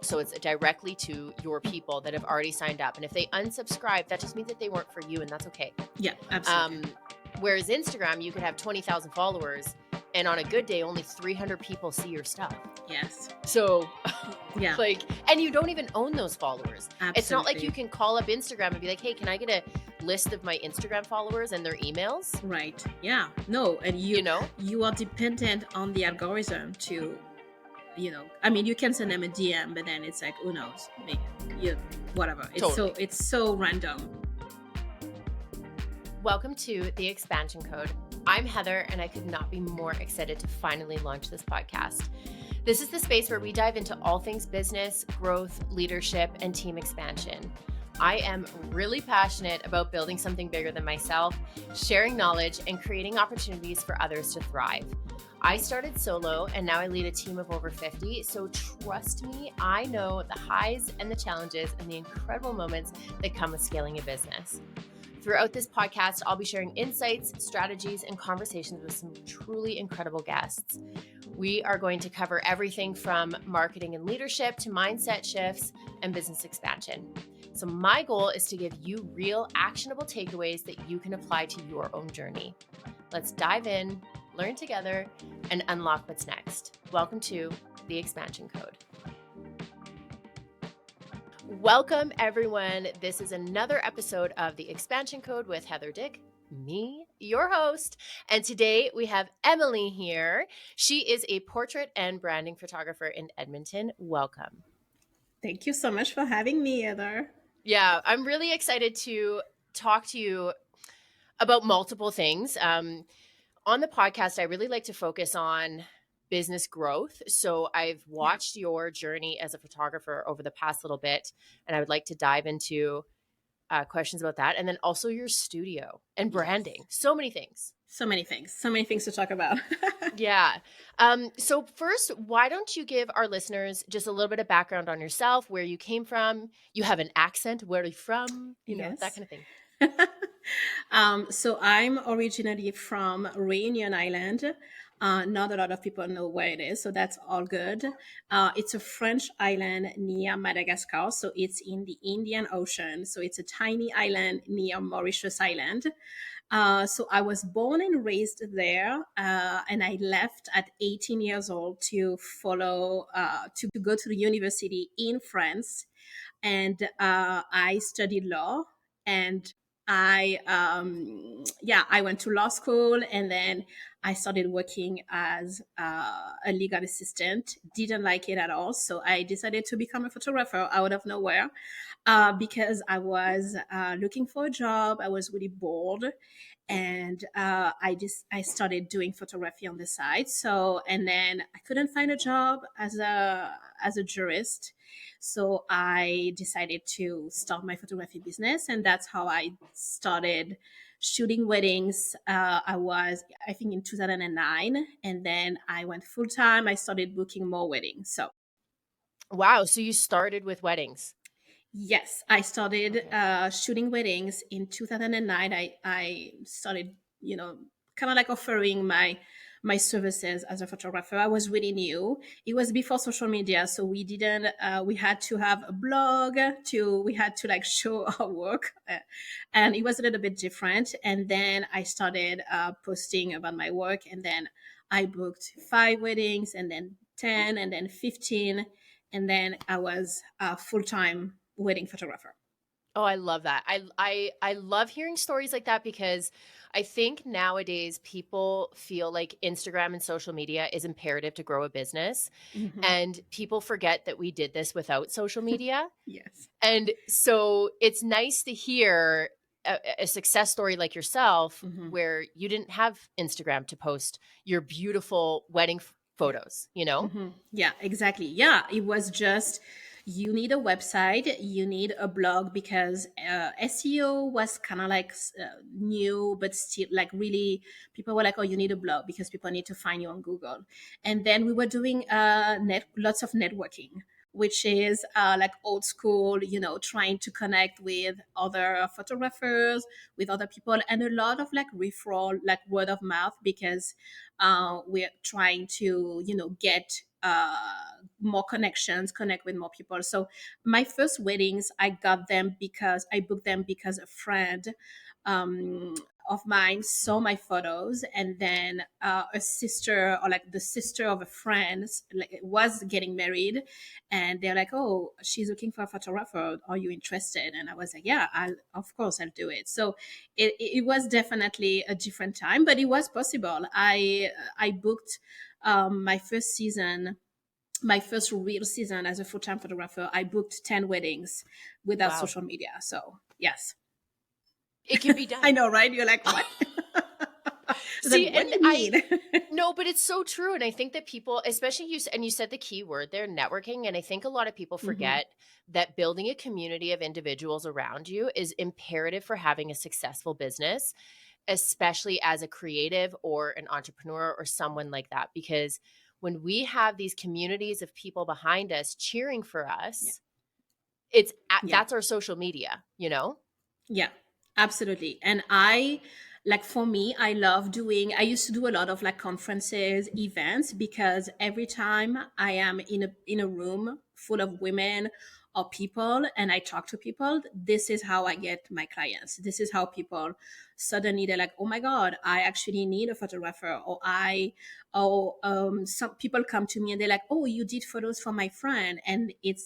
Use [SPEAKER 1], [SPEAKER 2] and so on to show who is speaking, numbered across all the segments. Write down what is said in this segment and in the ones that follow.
[SPEAKER 1] So it's directly to your people that have already signed up. And if they unsubscribe, that just means that they weren't for you, and that's okay.
[SPEAKER 2] Yeah, absolutely.
[SPEAKER 1] Whereas Instagram, you could have 20,000 followers, and on a good day, only 300 people see your stuff.
[SPEAKER 2] Yes.
[SPEAKER 1] So
[SPEAKER 2] Yeah,
[SPEAKER 1] and you don't even own those followers. It's not like
[SPEAKER 2] absolutely.
[SPEAKER 1] you can call up Instagram and be like, hey, can I get a list of my Instagram followers and their emails?
[SPEAKER 2] Right. Yeah. No, and
[SPEAKER 1] You know?
[SPEAKER 2] you are dependent on the algorithm to, I mean, you can send them a DM, but then it's like, who knows? Whatever.
[SPEAKER 1] Totally.
[SPEAKER 2] It's so random.
[SPEAKER 1] Welcome to The Expansion Code. I'm Heather, and I could not be more excited to finally launch this podcast. This is the space where we dive into all things business, growth, leadership, and team expansion. I am really passionate about building something bigger than myself, sharing knowledge, and creating opportunities for others to thrive. I started solo, and now I lead a team of over 50, so trust me, I know the highs and the challenges and the incredible moments that come with scaling a business. Throughout this podcast, I'll be sharing insights, strategies, and conversations with some truly incredible guests. We are going to cover everything from marketing and leadership to mindset shifts and business expansion. So my goal is to give you real actionable takeaways that you can apply to your own journey. Let's dive in, learn together, and unlock what's next. Welcome to The Expansion Code. Welcome, everyone. This is another episode of The Expansion Code with Heather Dick, me, your host. And today we have Emilie here. She is a portrait and branding photographer in Edmonton. Welcome.
[SPEAKER 2] Thank you so much for having me, Heather.
[SPEAKER 1] Yeah, I'm really excited to talk to you about multiple things. On the podcast, I really like to focus on business growth. So I've watched your journey as a photographer over the past little bit, and I would like to dive into questions about that. And then also your studio and branding.
[SPEAKER 2] Yes.
[SPEAKER 1] So many things.
[SPEAKER 2] So many things to talk about.
[SPEAKER 1] Yeah. So first, why don't you give our listeners just a little bit of background on yourself, where you came from? You have an accent. Where are you from? You know, that
[SPEAKER 2] Yes.
[SPEAKER 1] kind of thing.
[SPEAKER 2] So I'm originally from Reunion Island. Not a lot of people know where it is, so that's all good. It's a French island near Madagascar, so it's in the Indian Ocean. So it's a tiny island near Mauritius Island. So I was born and raised there, and I left at 18 years old to go to the university in France, and I studied law. And I went to law school, and then I started working as a legal assistant. Didn't like it at all, so I decided to become a photographer out of nowhere, because I was looking for a job. I was really bored, and I started doing photography on the side. So, and then I couldn't find a job as a jurist, so I decided to start my photography business, and that's how I started shooting weddings. I think, in 2009, and then I went full time. I started booking more weddings. So
[SPEAKER 1] Wow. So you started with weddings.
[SPEAKER 2] yes, I started
[SPEAKER 1] Okay.
[SPEAKER 2] shooting weddings in 2009. I started, kind of like offering my services as a photographer. I was really new. It was before social media, so we didn't. We had to have a blog we had to like show our work, and it was a little bit different. And then I started posting about my work, and then I booked 5 weddings, and then 10, and then 15, and then I was full time wedding photographer.
[SPEAKER 1] Oh, I love that. I love hearing stories like that, because I think nowadays people feel like Instagram and social media is imperative to grow a business,
[SPEAKER 2] Hmm.
[SPEAKER 1] and people forget that we did this without social media.
[SPEAKER 2] Yes.
[SPEAKER 1] And so it's nice to hear a success story like yourself,
[SPEAKER 2] Hmm.
[SPEAKER 1] where you didn't have Instagram to post your beautiful wedding
[SPEAKER 2] Yeah.
[SPEAKER 1] photos, you know?
[SPEAKER 2] Yeah, exactly. Yeah, it was just, you need a website, you need a blog, because SEO was kind of like new, but still like really, people were like, oh, you need a blog because people need to find you on Google. And then we were doing lots of networking, which is like old school, trying to connect with other photographers, with other people, and a lot of like referral, like word of mouth, because we're trying to, get more connections, connect with more people. So my first weddings, I got them because I booked them because a friend um, of mine saw my photos, and then a sister, or like the sister of a friend, like was getting married, and they're like, "Oh, she's looking for a photographer. Are you interested?" And I was like, "Yeah, of course I'll do it." So it was definitely a different time, but it was possible. I booked my first season, my first real season as a full-time photographer. I booked 10 weddings without
[SPEAKER 1] Wow.
[SPEAKER 2] social media. So yes.
[SPEAKER 1] It can be
[SPEAKER 2] I
[SPEAKER 1] done.
[SPEAKER 2] know, right? You're like, what? I was like,
[SPEAKER 1] See,
[SPEAKER 2] what
[SPEAKER 1] and
[SPEAKER 2] do you mean?
[SPEAKER 1] no, but it's so true. And I think that people, especially and you said the key word there, networking. And I think a lot of people
[SPEAKER 2] Hmm.
[SPEAKER 1] forget that building a community of individuals around you is imperative for having a successful business, especially as a creative or an entrepreneur or someone like that. Because when we have these communities of people behind us cheering for
[SPEAKER 2] Yeah.
[SPEAKER 1] us,
[SPEAKER 2] Yeah.
[SPEAKER 1] that's our social media, you know?
[SPEAKER 2] Yeah, absolutely. And like for me, I used to do a lot of like conferences, events, because every time I am in a room full of women or people and I talk to people, this is how I get my clients. This is how people suddenly they're like, oh my God, I actually need a photographer. Some people come to me and they're like, oh, you did photos for my friend. And it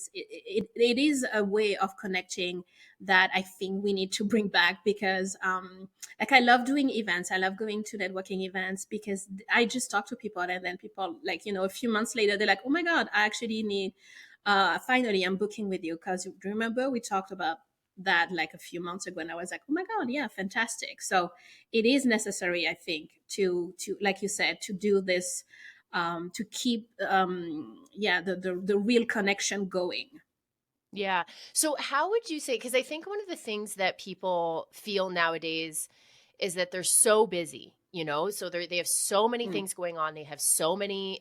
[SPEAKER 2] is a way of connecting that I think we need to bring back, because like I love doing events. I love going to networking events because I just talk to people, and then people, like, a few months later, they're like, oh my God, I actually need, finally I'm booking with you. Because remember we talked about that like a few months ago, and I was like, oh my God, yeah, fantastic. So it is necessary, I think, to like you said, to do this, to keep yeah, the real connection going.
[SPEAKER 1] Yeah. So how would you say, because I think one of the things that people feel nowadays is that they're so busy, so they have so many
[SPEAKER 2] Mm,
[SPEAKER 1] things going on. They have so many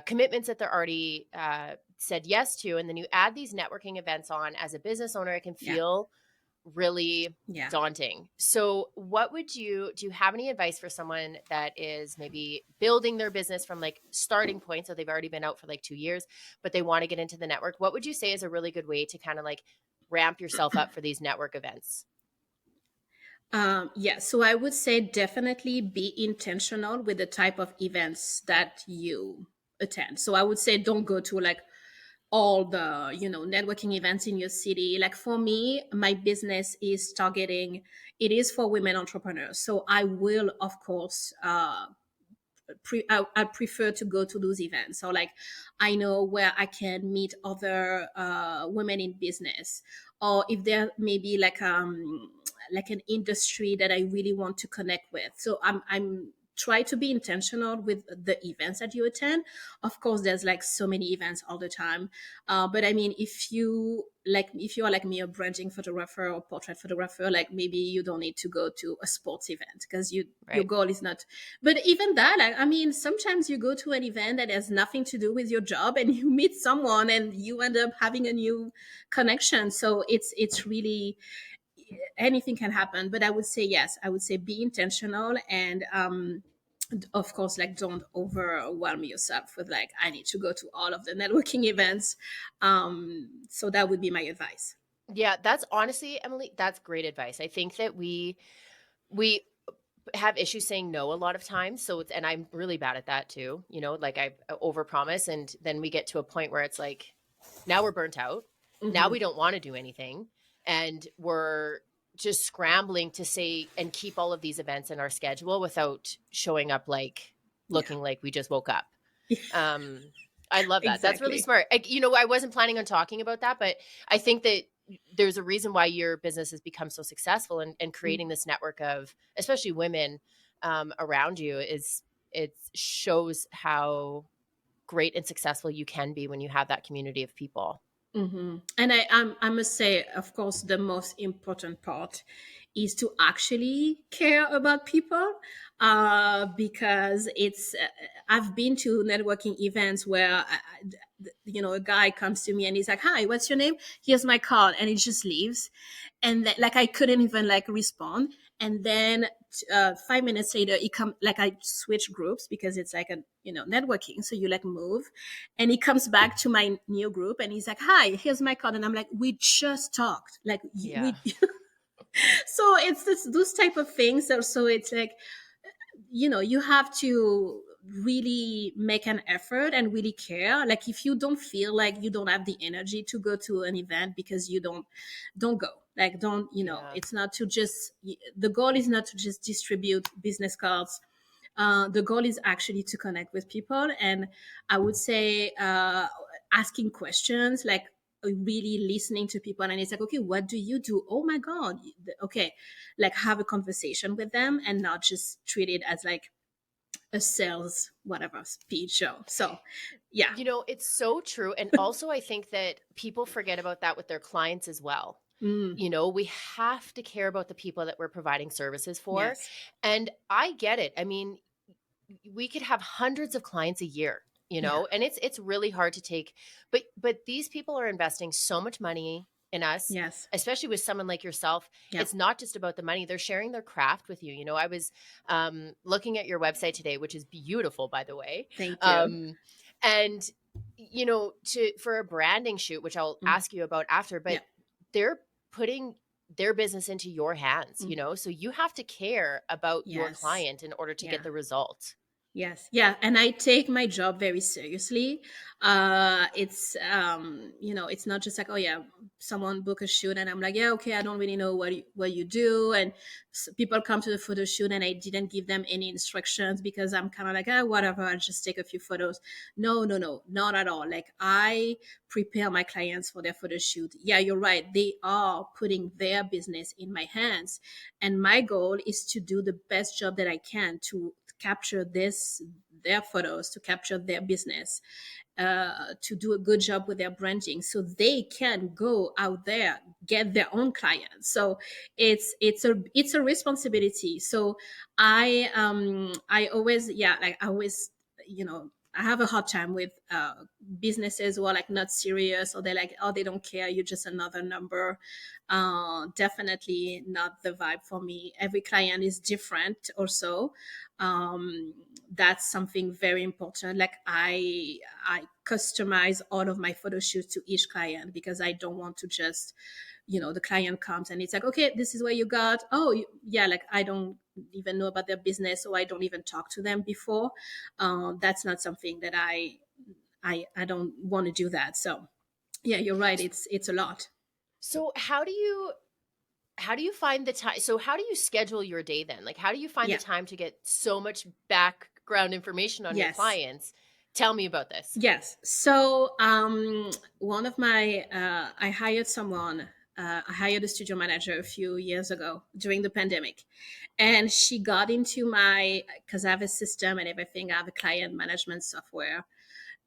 [SPEAKER 1] commitments that they're already said yes to. And then you add these networking events on as a business owner, it can
[SPEAKER 2] yeah,
[SPEAKER 1] feel really
[SPEAKER 2] yeah.
[SPEAKER 1] daunting. So do you have any advice for someone that is maybe building their business from like starting point? So they've already been out for like 2 years, but they want to get into the network. What would you say is a really good way to kind of like ramp yourself up for these network events?
[SPEAKER 2] Yeah, so I would say definitely be intentional with the type of events that you attend. So I would say don't go to like all the, networking events in your city. Like for me, my business is targeting, it is for women entrepreneurs. So I will, of course, I prefer to go to those events. So like I know where I can meet other women in business, or if there may be like an industry that I really want to connect with. So I'm try to be intentional with the events that you attend. Of course, there's like so many events all the time, but I mean, if you are like me, a branding photographer or portrait photographer, like maybe you don't need to go to a sports event because your
[SPEAKER 1] Right.
[SPEAKER 2] goal is not. But even that, like, I mean, sometimes you go to an event that has nothing to do with your job, and you meet someone, and you end up having a new connection. So it's really, anything can happen. But I would say yes. I would say be intentional, and of course, like don't overwhelm yourself with like I need to go to all of the networking events. So that would be my advice.
[SPEAKER 1] Yeah, that's honestly, Emily, that's great advice. I think that we have issues saying no a lot of times. So and I'm really bad at that too. Like I overpromise, and then we get to a point where it's like, now we're burnt out. Now
[SPEAKER 2] Hmm.
[SPEAKER 1] we don't want to do anything, and we're just scrambling to say and keep all of these events in our schedule without showing up like
[SPEAKER 2] Yeah.
[SPEAKER 1] looking like we just woke up. Um, I love that. That's really
[SPEAKER 2] Exactly.
[SPEAKER 1] smart. I wasn't planning on talking about that, but I think that there's a reason why your business has become so successful, and creating this network of especially women around you is it shows how great and successful you can be when you have that community of people.
[SPEAKER 2] And I must say, of course, the most important part is to actually care about people, because I've been to networking events where, a guy comes to me and he's like, hi, what's your name? Here's my card. And he just leaves. And like, I couldn't even like respond. And then 5 minutes later, he come, like, I switch groups because it's like a, networking. So you like move, and he comes back to my new group and he's like, "Hi, here's my card." And I'm like, "We just talked. Like,
[SPEAKER 1] Yeah.
[SPEAKER 2] we." So it's those type of things. So it's like, you have to really make an effort and really care. Like, if you don't feel like you don't have the energy to go to an event because you don't go. Like, don't,
[SPEAKER 1] Yeah.
[SPEAKER 2] it's not to just, the goal is not to just distribute business cards. The goal is actually to connect with people. And I would say, asking questions, like really listening to people. And it's like, okay, what do you do? Oh my God. Okay. Like, have a conversation with them and not just treat it as like a sales, whatever, speech show. So yeah.
[SPEAKER 1] It's so true. And also, I think that people forget about that with their clients as well.
[SPEAKER 2] Mm,
[SPEAKER 1] We have to care about the people that we're providing services for.
[SPEAKER 2] yes.
[SPEAKER 1] And I get it. I mean, we could have hundreds of clients a year,
[SPEAKER 2] Yeah.
[SPEAKER 1] and it's really hard to take, but these people are investing so much money in us,
[SPEAKER 2] Yes.
[SPEAKER 1] especially with someone like yourself.
[SPEAKER 2] Yeah.
[SPEAKER 1] It's not just about the money. They're sharing their craft with you. I was looking at your website today, which is beautiful, by the way.
[SPEAKER 2] Thank you.
[SPEAKER 1] And for a branding shoot, which I'll
[SPEAKER 2] Mm,
[SPEAKER 1] ask you about after,
[SPEAKER 2] yeah.
[SPEAKER 1] but they're putting their business into your hands,
[SPEAKER 2] Mm,
[SPEAKER 1] so you have to care about your
[SPEAKER 2] yes.
[SPEAKER 1] client in order to
[SPEAKER 2] Yeah.
[SPEAKER 1] get the result.
[SPEAKER 2] Yes, yeah, and I take my job very seriously. It's it's not just like, oh yeah, someone book a shoot, and I'm like, yeah, okay, I don't really know what you do, and people come to the photo shoot, and I didn't give them any instructions because I'm kind of like, whatever, I'll just take a few photos. No, no, no, not at all. Like, I prepare my clients for their photo shoot. Yeah, you're right. They are putting their business in my hands, and my goal is to do the best job that I can to capture their photos, to capture their business, to do a good job with their branding, so they can go out there, get their own clients. So it's a responsibility. So I always, yeah, like I always, I have a hard time with businesses who are like not serious, or they're like, oh, they don't care, you're just another number. Definitely not the vibe for me. Every client is different also. That's something very important. Like, I customize all of my photo shoots to each client, because I don't want to just, the client comes and it's like, okay, this is what you got. Oh, yeah, like I don't even know about their business, or I don't even talk to them before. That's not something that I don't want to do that. So yeah, you're right. It's a lot.
[SPEAKER 1] So how do you find the time? So how do you schedule your day then? Like, how do you find the
[SPEAKER 2] Yeah.
[SPEAKER 1] time to get so much background information on your
[SPEAKER 2] Yes.
[SPEAKER 1] clients? Tell me about this.
[SPEAKER 2] Yes. So one of my I hired someone. I hired a studio manager a few years ago during the pandemic, and she got into my, because I have a system and everything. I have a client management software,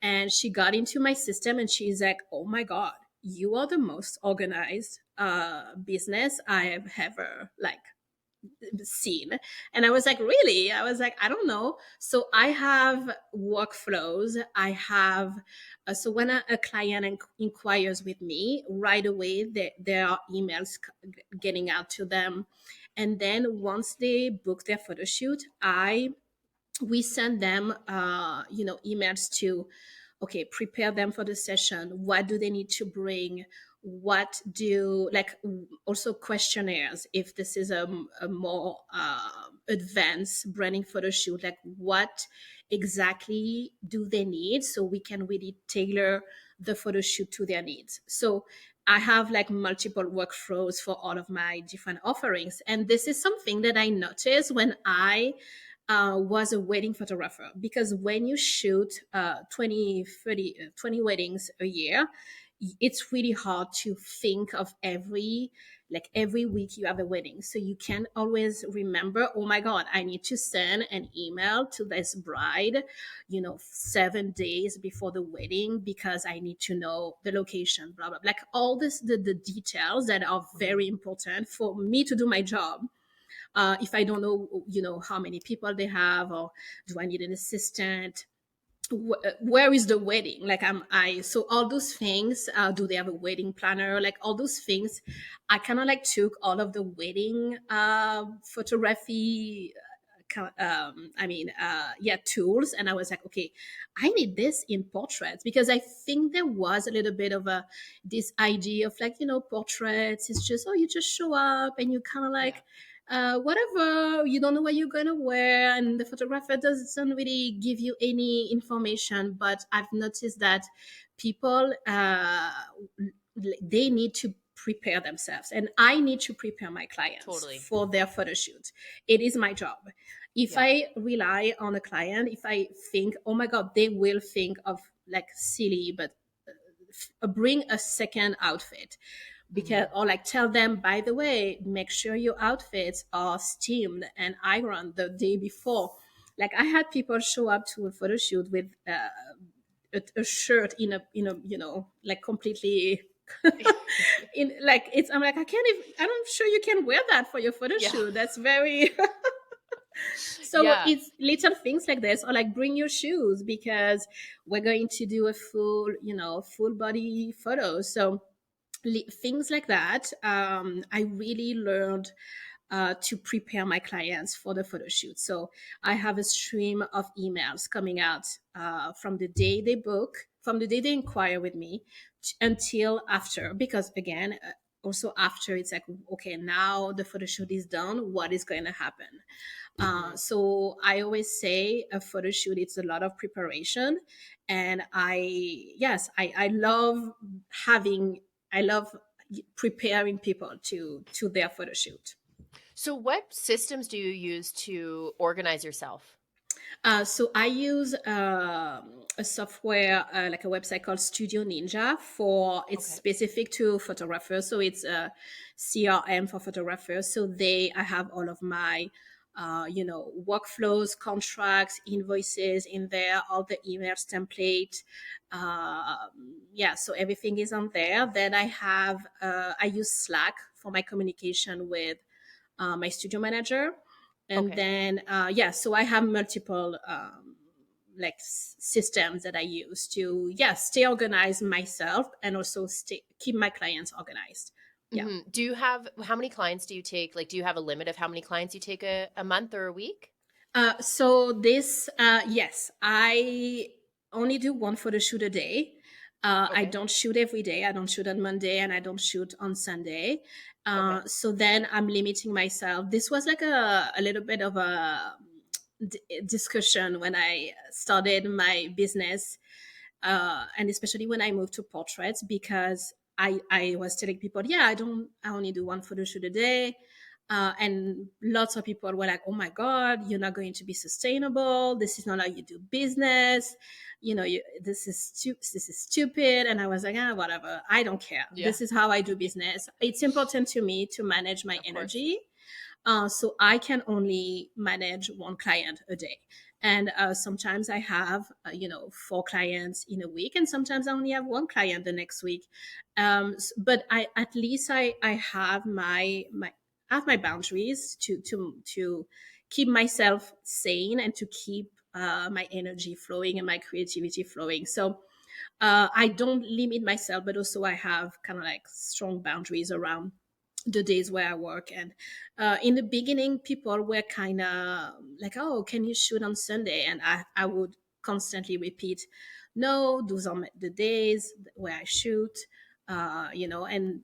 [SPEAKER 2] and she got into my system, and she's like, "Oh my God, you are the most organized business I have ever like seen." And I was like, really? I was like, I don't know. So I have workflows. I have, so when a client inquires with me, right away, there are emails getting out to them. And then once they book their photo shoot, we send them emails to, okay, prepare them for the session. What do they need to bring? What do, like, also questionnaires if this is a more advanced branding photo shoot, like what exactly do they need, so we can really tailor the photo shoot to their needs. So I have like multiple workflows for all of my different offerings. And this is something that I noticed when I was a wedding photographer, because when you shoot 20, 30, 20 weddings a year, it's really hard to think of every week you have a wedding. So you can always remember, oh my God, I need to send an email to this bride, 7 days before the wedding, because I need to know the location, blah, blah, blah. Like all this, the details that are very important for me to do my job. If I don't know, how many people they have, or do I need an assistant? where is the wedding? Like so all those things, do they have a wedding planner? Like all those things, I kind of like took all of the wedding photography yeah, tools, and I was like, okay, I need this in portraits, because I think there was a little bit of a this idea of like, portraits is just, oh, you just show up and you kind of
[SPEAKER 1] Yeah.
[SPEAKER 2] like, whatever, you don't know what you're gonna wear, and the photographer doesn't really give you any information. But I've noticed that people, they need to prepare themselves, and I need to prepare my clients
[SPEAKER 1] Totally.
[SPEAKER 2] for their photo shoot. It is my job. If
[SPEAKER 1] Yeah.
[SPEAKER 2] I rely on a client, if I think, oh my god, they will think of like silly, but bring a second outfit, because,
[SPEAKER 1] Mhm.
[SPEAKER 2] or like tell them, by the way, make sure your outfits are steamed and ironed the day before. Like I had people show up to a photo shoot with a shirt like completely in like, it's, I'm like, I can't even, I'm sure you can wear that for your photo
[SPEAKER 1] Yeah.
[SPEAKER 2] shoot. That's very so
[SPEAKER 1] Yeah.
[SPEAKER 2] it's little things like this, or like bring your shoes, because we're going to do a full body photo. So things like that, I really learned to prepare my clients for the photo shoot. So I have a stream of emails coming out from the day they book, from the day they inquire with me, until after. Because again, also after, it's like, okay, now the photo shoot is done. What is going to happen?
[SPEAKER 1] Mhm.
[SPEAKER 2] So I always say a photo shoot, it's a lot of preparation. And I love having, I love preparing people to their photo shoot.
[SPEAKER 1] So what systems do you use to organize yourself?
[SPEAKER 2] So I use a software, like a website called Studio Ninja. For It's
[SPEAKER 1] Okay.
[SPEAKER 2] specific to photographers, so it's a CRM for photographers. So I have all of my workflows, contracts, invoices in there, all the emails template. Yeah, so everything is on there. Then I use Slack for my communication with my studio manager. And
[SPEAKER 1] Okay.
[SPEAKER 2] then yeah, so I have multiple like systems that I use to, yeah, stay organized myself, and also keep my clients organized. Yeah.
[SPEAKER 1] Do you have how many clients do you take? Like, do you have a limit of how many clients you take a month or a week?
[SPEAKER 2] So this, yes, I only do one photo shoot a day. I
[SPEAKER 1] Okay.
[SPEAKER 2] don't shoot every day. I don't shoot on Monday, and I don't shoot on Sunday.
[SPEAKER 1] Okay.
[SPEAKER 2] So then I'm limiting myself. This was like a little bit of a discussion when I started my business, and especially when I moved to portraits, because I was telling people, yeah, I only do one photo shoot a day. And lots of people were like, oh my God, you're not going to be sustainable. This is not how you do business. This is stupid. And I was like, whatever. I don't care.
[SPEAKER 1] Yeah,
[SPEAKER 2] This is how I do business. It's important to me to manage my
[SPEAKER 1] of course.
[SPEAKER 2] energy. So I can only manage one client a day. And sometimes I have, four clients in a week, and sometimes I only have one client the next week. But at least I have my boundaries to keep myself sane, and to keep my energy flowing and my creativity flowing. So I don't limit myself, but also I have kind of like strong boundaries around the days where I work. And in the beginning, people were kind of like, oh, can you shoot on Sunday? And I would constantly repeat, no, those are the days where I shoot, and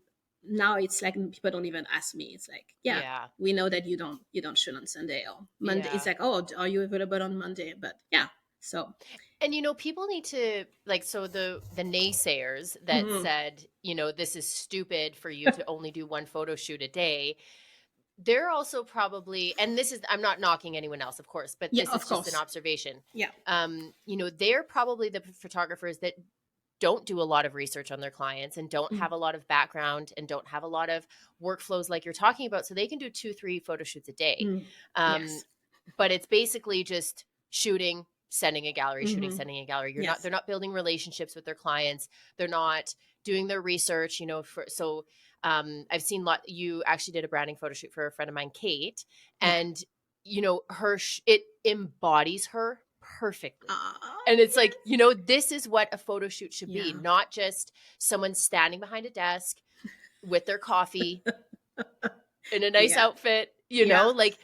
[SPEAKER 2] now it's like people don't even ask me. It's like, yeah,
[SPEAKER 1] Yeah.
[SPEAKER 2] we know that you don't shoot on Sunday or Monday. It's
[SPEAKER 1] Yeah.
[SPEAKER 2] like, oh, are you available on Monday? But yeah, so.
[SPEAKER 1] And people need to like so the naysayers that
[SPEAKER 2] Mhm.
[SPEAKER 1] said, this is stupid for you to only do one photo shoot a day. They're also probably, and this is, I'm not knocking anyone else, of course, but
[SPEAKER 2] Yeah,
[SPEAKER 1] this is
[SPEAKER 2] of
[SPEAKER 1] just an
[SPEAKER 2] course.
[SPEAKER 1] observation.
[SPEAKER 2] Yeah.
[SPEAKER 1] They're probably the photographers that don't do a lot of research on their clients and don't
[SPEAKER 2] Mm.
[SPEAKER 1] have a lot of background and don't have a lot of workflows like you're talking about. So they can do 2, 3 photo shoots a day.
[SPEAKER 2] Mm.
[SPEAKER 1] Um,
[SPEAKER 2] Yes.
[SPEAKER 1] but it's basically just shooting, sending a gallery, shooting,
[SPEAKER 2] Hmm.
[SPEAKER 1] sending a gallery. They're
[SPEAKER 2] Yes.
[SPEAKER 1] not building relationships with their clients. They're not doing their research, I've seen you actually did a branding photo shoot for a friend of mine, Kate,
[SPEAKER 2] Yeah.
[SPEAKER 1] and it embodies her perfectly.
[SPEAKER 2] Oh,
[SPEAKER 1] And it's like,
[SPEAKER 2] yes.
[SPEAKER 1] this is what a photo shoot should be,
[SPEAKER 2] Yeah.
[SPEAKER 1] not just someone standing behind a desk with their coffee in a nice
[SPEAKER 2] Yeah.
[SPEAKER 1] outfit,
[SPEAKER 2] Yeah.
[SPEAKER 1] like,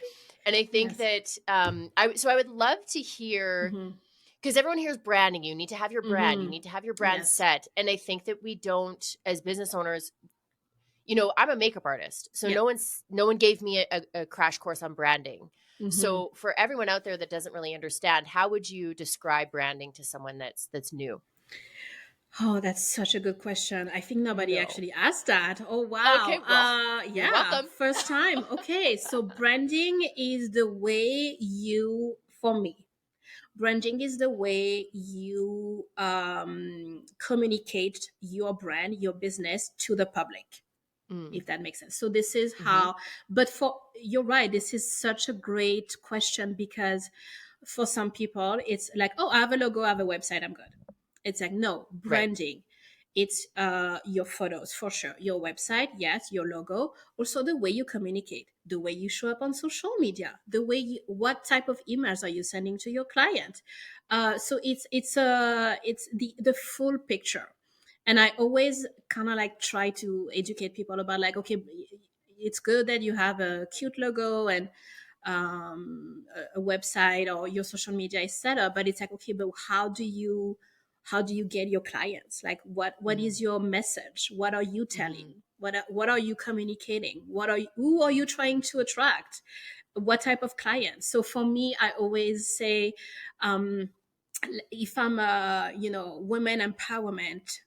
[SPEAKER 1] and I think
[SPEAKER 2] Yes.
[SPEAKER 1] that, I would love to hear,
[SPEAKER 2] Mm-hmm.
[SPEAKER 1] because everyone hears branding. You need to have your brand. You
[SPEAKER 2] Mm-hmm.
[SPEAKER 1] need to have your brand
[SPEAKER 2] Yes.
[SPEAKER 1] set. And I think that we don't, as business owners, I'm a makeup artist. So
[SPEAKER 2] Yeah.
[SPEAKER 1] no one gave me a crash course on branding.
[SPEAKER 2] Mm-hmm.
[SPEAKER 1] So for everyone out there that doesn't really understand, how would you describe branding to someone that's new?
[SPEAKER 2] Oh, that's such a good question. I think
[SPEAKER 1] I
[SPEAKER 2] nobody
[SPEAKER 1] know.
[SPEAKER 2] actually asked that. Oh,
[SPEAKER 1] Okay,
[SPEAKER 2] wow.
[SPEAKER 1] well, you're
[SPEAKER 2] Yeah,
[SPEAKER 1] welcome.
[SPEAKER 2] first time. Okay, so branding is the way you, for me, branding is the way you communicate your brand, your business to the public,
[SPEAKER 1] Mm.
[SPEAKER 2] if that makes sense. So this is
[SPEAKER 1] Hmm.
[SPEAKER 2] how, but for, you're right, this is such a great question because for some people, it's like, oh, I have a logo, I have a website, I'm good. It's like, no,
[SPEAKER 1] Right.
[SPEAKER 2] branding. It's your photos for sure, your website, yes, your logo, also the way you communicate, the way you show up on social media, the way you, what type of emails are you sending to your client. So it's the full picture, and I always kind of like try to educate people about like, okay, it's good that you have a cute logo and a website or your social media is set up, but it's like, okay, but how do you get your clients? Like, what
[SPEAKER 1] Mm.
[SPEAKER 2] is your message? What are you
[SPEAKER 1] Hmm.
[SPEAKER 2] telling? What are you communicating? Who are you trying to attract? What type of clients? So for me, I always say, um, if I'm a women empowerment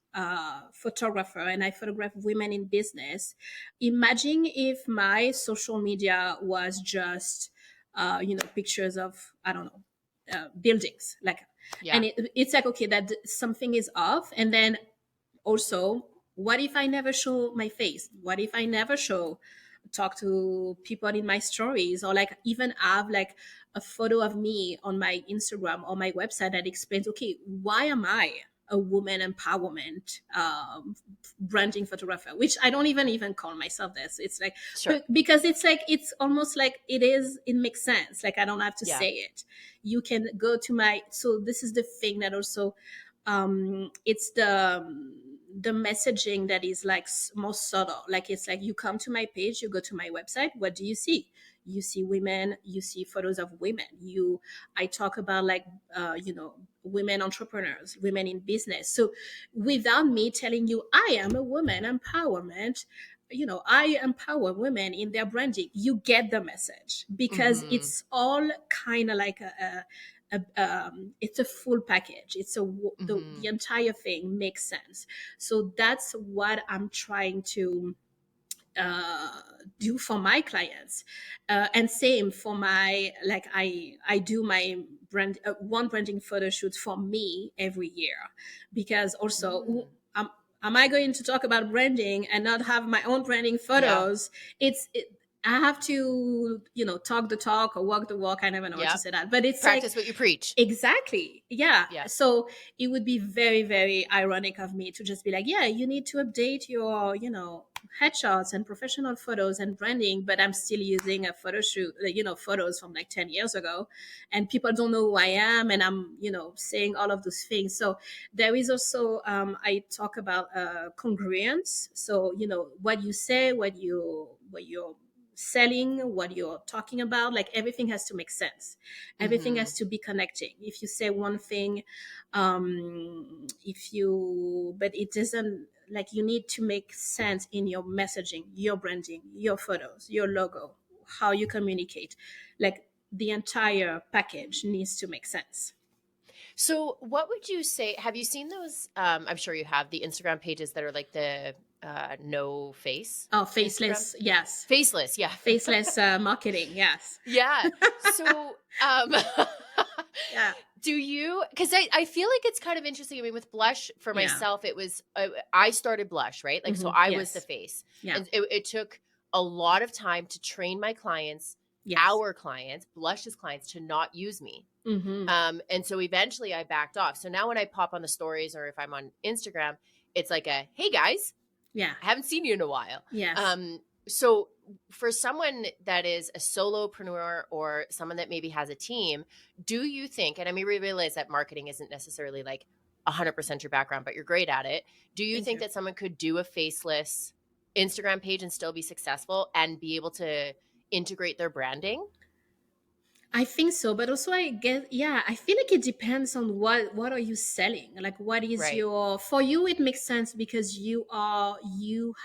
[SPEAKER 2] photographer and I photograph women in business, imagine if my social media was just pictures of, I don't know, buildings, like,
[SPEAKER 1] Yeah.
[SPEAKER 2] and it's like, okay, that something is off. And then also, what if I never show my face? What if I never talk to people in my stories, or like even have like a photo of me on my Instagram or my website that explains, okay, why am I a woman empowerment branding photographer, which I don't even call myself this. It's like,
[SPEAKER 1] Sure.
[SPEAKER 2] because it's like, it's almost like it makes sense, like I don't have to
[SPEAKER 1] Yeah.
[SPEAKER 2] say it. You can go to my, so this is the thing that also, it's the messaging that is like most subtle. Like, it's like, you come to my page, you go to my website, what do you see? You see women, you see photos of women. I talk about like women entrepreneurs, women in business. So without me telling you I am a woman empowerment, I empower women in their branding, you get the message, because
[SPEAKER 1] Hmm.
[SPEAKER 2] it's all kind of like it's a full package. The
[SPEAKER 1] Hmm.
[SPEAKER 2] entire thing makes sense. So that's what I'm trying to uh, do for my clients, and same for my, like, I do my one branding photo shoot for me every year, because also,
[SPEAKER 1] Mm.
[SPEAKER 2] am I going to talk about branding and not have my own branding
[SPEAKER 1] Yeah.
[SPEAKER 2] photos? I have to, talk the talk or walk the walk. I never know what to
[SPEAKER 1] Yeah.
[SPEAKER 2] say that, but it's like,
[SPEAKER 1] Practice what you preach.
[SPEAKER 2] exactly. Yeah.
[SPEAKER 1] Yeah.
[SPEAKER 2] So it would be very, very ironic of me to just be like, yeah, you need to update your, headshots and professional photos and branding, but I'm still using a photo shoot, photos from like 10 years ago. And people don't know who I am. And I'm, saying all of those things. So there is also, I talk about congruence. So, what you say, what you're selling, what you're talking about, like everything has to make sense, everything
[SPEAKER 1] Hmm.
[SPEAKER 2] has to be connecting. If you say one thing, if you but it doesn't, like, you need to make sense in your messaging, your branding, your photos, your logo, how you communicate, like the entire package needs to make sense.
[SPEAKER 1] So, what would you say? Have you seen those? I'm sure you have the Instagram pages that are like the no face
[SPEAKER 2] Oh,
[SPEAKER 1] Instagram,
[SPEAKER 2] faceless, yes.
[SPEAKER 1] faceless. Yeah,
[SPEAKER 2] Faceless marketing, yes.
[SPEAKER 1] yeah. So,
[SPEAKER 2] Yeah.
[SPEAKER 1] do you? Because I feel like it's kind of interesting. I mean, with Blush for
[SPEAKER 2] Yeah.
[SPEAKER 1] myself, it was I started Blush, right? Like, so
[SPEAKER 2] Hmm.
[SPEAKER 1] I was the
[SPEAKER 2] Yes.
[SPEAKER 1] face,
[SPEAKER 2] Yeah.
[SPEAKER 1] and it took a lot of time to train my clients,
[SPEAKER 2] Yes.
[SPEAKER 1] our clients, Blush's clients, to not use me.
[SPEAKER 2] Hmm.
[SPEAKER 1] And so eventually I backed off. So now when I pop on the stories or if I'm on Instagram, it's like a, hey guys,
[SPEAKER 2] Yeah.
[SPEAKER 1] I haven't seen you in a while.
[SPEAKER 2] Yes.
[SPEAKER 1] Um, So for someone that is a solopreneur or someone that maybe has a team, do you think, and I mean, we realize that marketing isn't necessarily like 100% your background, but you're great at it. Do you
[SPEAKER 2] Thank
[SPEAKER 1] think
[SPEAKER 2] you.
[SPEAKER 1] that someone could do a faceless Instagram page and still be successful and be able to integrate their branding?
[SPEAKER 2] I think so, but also I get, yeah, I feel like it depends on what are you selling. Like what is
[SPEAKER 1] Right.
[SPEAKER 2] your, for you it makes sense because you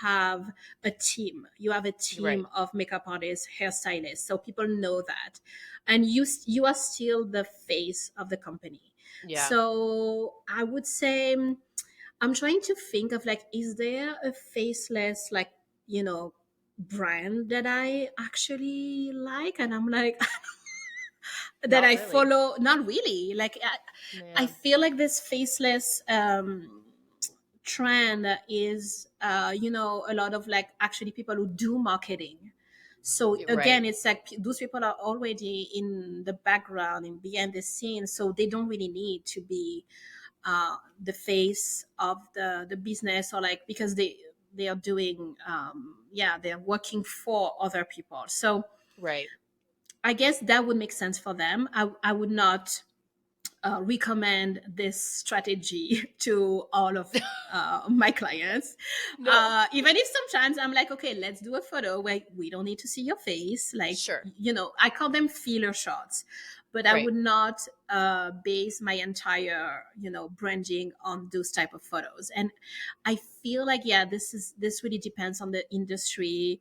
[SPEAKER 2] have a team. You have a
[SPEAKER 1] Right.
[SPEAKER 2] team of makeup artists, hairstylists, so people know that. And you are still the face of the company.
[SPEAKER 1] Yeah.
[SPEAKER 2] So I would say I'm trying to think of like, is there a faceless like, you know, brand that I actually like? And I'm like, that
[SPEAKER 1] Not
[SPEAKER 2] I
[SPEAKER 1] really.
[SPEAKER 2] follow. Not really. Like I
[SPEAKER 1] Yeah.
[SPEAKER 2] feel like this faceless trend is, a lot of like actually people who do marketing. So
[SPEAKER 1] Right.
[SPEAKER 2] again, it's like those people are already in the background and behind the scenes, so they don't really need to be the face of the business, or like because they are doing they're working for other people. So
[SPEAKER 1] Right.
[SPEAKER 2] I guess that would make sense for them. I would not recommend this strategy to all of my clients.
[SPEAKER 1] No.
[SPEAKER 2] Even if sometimes I'm like, okay, let's do a photo where we don't need to see your face. Like,
[SPEAKER 1] Sure.
[SPEAKER 2] I call them filler shots, but I
[SPEAKER 1] Right.
[SPEAKER 2] would not base my entire, branding on those type of photos. And I feel like, yeah, this really depends on the industry.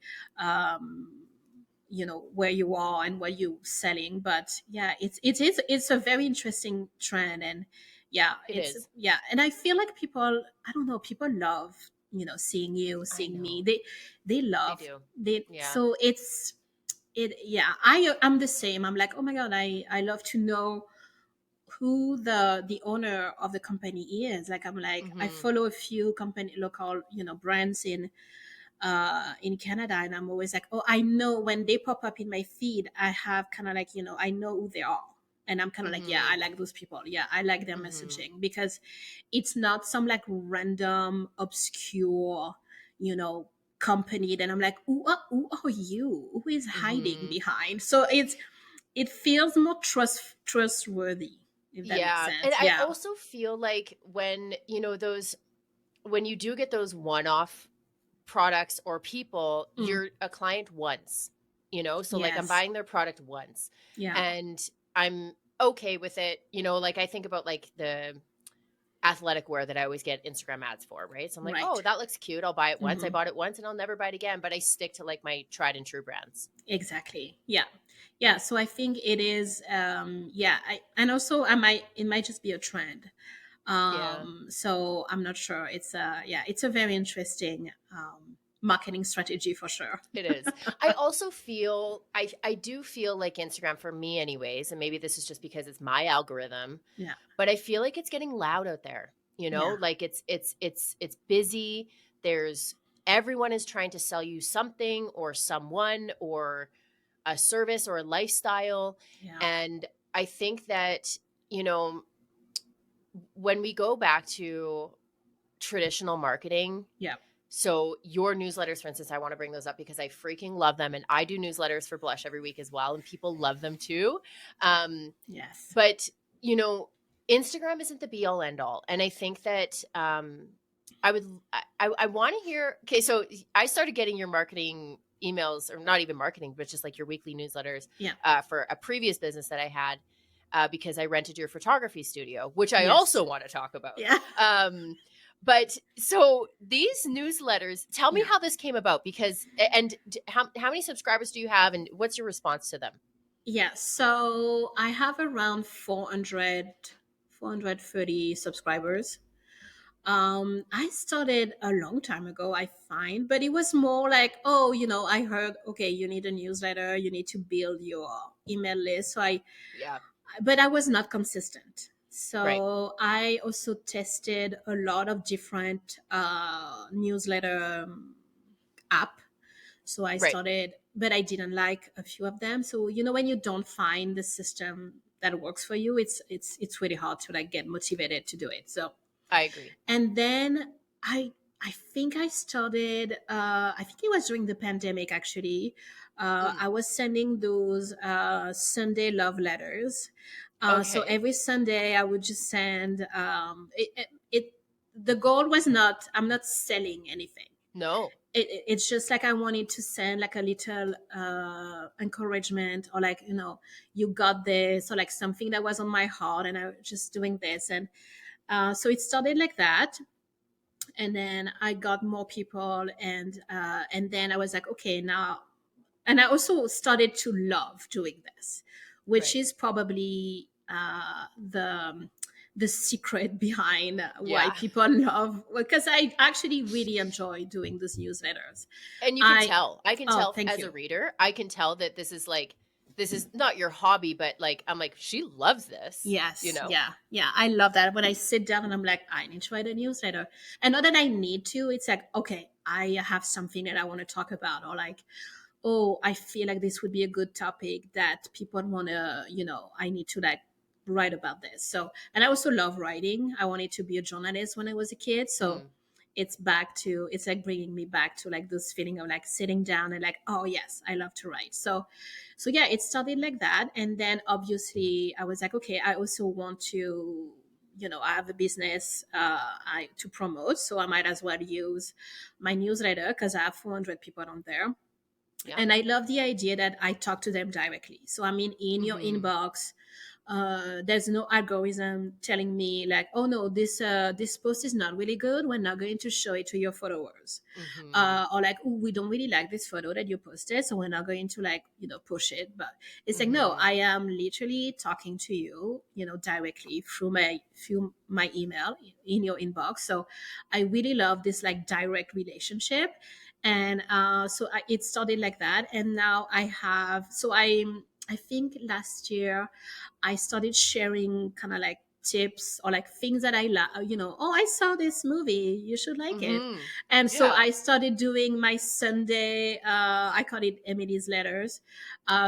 [SPEAKER 2] Where you are and what you're selling, but yeah, it's a very interesting trend. And yeah,
[SPEAKER 1] It is.
[SPEAKER 2] and I feel like people, I don't know, people love, seeing you,
[SPEAKER 1] I
[SPEAKER 2] seeing me.
[SPEAKER 1] know.
[SPEAKER 2] They
[SPEAKER 1] They
[SPEAKER 2] love,
[SPEAKER 1] do.
[SPEAKER 2] they
[SPEAKER 1] Yeah.
[SPEAKER 2] so yeah, I'm the same. I'm like, oh my god, I love to know who the owner of the company is. Like, I'm like, I
[SPEAKER 1] Hmm.
[SPEAKER 2] follow a few company local, brands in Canada, and I'm always like, oh, I know when they pop up in my feed, I have kind of like, I know who they are. And I'm kind of like, yeah,
[SPEAKER 1] Hmm.
[SPEAKER 2] I like those people. Yeah, I like their
[SPEAKER 1] Hmm.
[SPEAKER 2] messaging because it's not some like random, obscure, you know, company that I'm like, who are you? Who is hiding
[SPEAKER 1] Hmm.
[SPEAKER 2] behind? So it feels more trustworthy, if that makes
[SPEAKER 1] Yeah. And
[SPEAKER 2] sense.
[SPEAKER 1] I
[SPEAKER 2] Yeah.
[SPEAKER 1] also feel like when, when you do get those one-off products or people,
[SPEAKER 2] Mm.
[SPEAKER 1] you're a client once, so like I'm
[SPEAKER 2] Yes.
[SPEAKER 1] buying their product once
[SPEAKER 2] Yeah.
[SPEAKER 1] and I'm okay with it. Like I think about like the athletic wear that I always get Instagram ads for, right? So I'm like, oh,
[SPEAKER 2] Right.
[SPEAKER 1] that looks cute. I'll buy it once. I
[SPEAKER 2] Hmm.
[SPEAKER 1] bought it once and I'll never buy it again. But I stick to like my tried and true brands.
[SPEAKER 2] Exactly. Yeah. Yeah. So I think it is, yeah. And also it might just be a trend.
[SPEAKER 1] Yeah.
[SPEAKER 2] So I'm not sure. It's a very interesting, marketing strategy for sure.
[SPEAKER 1] It is. I also feel I do feel like Instagram for me anyways, and maybe this is just because it's my algorithm,
[SPEAKER 2] Yeah.
[SPEAKER 1] but I feel like it's getting loud out there,
[SPEAKER 2] Yeah.
[SPEAKER 1] like it's busy. There's everyone is trying to sell you something or someone or a service or a lifestyle.
[SPEAKER 2] Yeah.
[SPEAKER 1] And I think that, you know, when we go back to traditional marketing,
[SPEAKER 2] Yeah.
[SPEAKER 1] so your newsletters, for instance, I want to bring those up because I freaking love them. And I do newsletters for Blush every week as well. And people love them too. Um,
[SPEAKER 2] Yes.
[SPEAKER 1] but, you know, Instagram isn't the be all end all. And I think that I want to hear. Okay. So I started getting your marketing emails, or not even marketing, but just like your weekly newsletters
[SPEAKER 2] Yeah.
[SPEAKER 1] for a previous business that I had. Because I rented your photography studio, which I
[SPEAKER 2] Yes.
[SPEAKER 1] also want to talk about.
[SPEAKER 2] Yeah.
[SPEAKER 1] But so these newsletters, tell me
[SPEAKER 2] Yeah.
[SPEAKER 1] how this came about because, and how many subscribers do you have and what's your response to them?
[SPEAKER 2] Yeah. So I have around 430 subscribers. I started a long time ago, I find, but it was more like, oh, I heard, okay, you need a newsletter, you need to build your email list.
[SPEAKER 1] Yeah.
[SPEAKER 2] But I was not consistent.
[SPEAKER 1] Right.
[SPEAKER 2] So I also tested a lot of different newsletter app. So I
[SPEAKER 1] Right.
[SPEAKER 2] started, but I didn't like a few of them. So when you don't find the system that works for you, it's really hard to like get motivated to do it. So
[SPEAKER 1] I agree.
[SPEAKER 2] and then I I think I started, I think it was during the pandemic actually.
[SPEAKER 1] Mm.
[SPEAKER 2] I was sending those Sunday love letters. So
[SPEAKER 1] Okay.
[SPEAKER 2] every Sunday I would just send, the goal was not, I'm not selling anything.
[SPEAKER 1] No.
[SPEAKER 2] It's just like I wanted to send like a little encouragement, or like, you got this, or like something that was on my heart, and I was just doing this. And so it started like that, and then I got more people, and then I was like, okay, now, and I also started to love doing this, which
[SPEAKER 1] Right.
[SPEAKER 2] is probably the secret behind why
[SPEAKER 1] Yeah.
[SPEAKER 2] people love, because I actually really enjoy doing these newsletters.
[SPEAKER 1] And you can
[SPEAKER 2] I
[SPEAKER 1] tell. I can
[SPEAKER 2] Oh,
[SPEAKER 1] tell
[SPEAKER 2] thank
[SPEAKER 1] as a
[SPEAKER 2] you.
[SPEAKER 1] reader, I can tell that this is not your hobby, but like I'm like, she loves this, you
[SPEAKER 2] Yes,
[SPEAKER 1] know?
[SPEAKER 2] yeah, yeah. I love that. When I sit down and I'm like, I need to write a newsletter. And not that I need to, it's like, okay, I have something that I want to talk about, or like, oh, I feel like this would be a good topic that people want to, I need to like write about this. So, and I also love writing. I wanted to be a journalist when I was a kid. So
[SPEAKER 1] Mm.
[SPEAKER 2] it's like bringing me back to like this feeling of like sitting down and like, oh yes, I love to write. So yeah, it started like that. And then obviously I was like, okay, I also want to, I have a business to promote. So I might as well use my newsletter because I have 400 people on there.
[SPEAKER 1] Yeah.
[SPEAKER 2] And I love the idea that I talk to them directly. So I mean, in your
[SPEAKER 1] Mm-hmm.
[SPEAKER 2] inbox, there's no algorithm telling me like, oh no, this post is not really good, we're not going to show it to your followers,
[SPEAKER 1] Mm-hmm.
[SPEAKER 2] or like, oh, we don't really like this photo that you posted, so we're not going to like, push it. But it's like, no,
[SPEAKER 1] Mm-hmm.
[SPEAKER 2] I am literally talking to you, directly through my email in your inbox. So I really love this like direct relationship. And it started like that. And now I think last year I started sharing kind of like tips, or like things that I love, oh, I saw this movie, you should like it.
[SPEAKER 1] Mm-hmm.
[SPEAKER 2] And so
[SPEAKER 1] Yeah.
[SPEAKER 2] I started doing my Sunday, I call it Emilie's letters.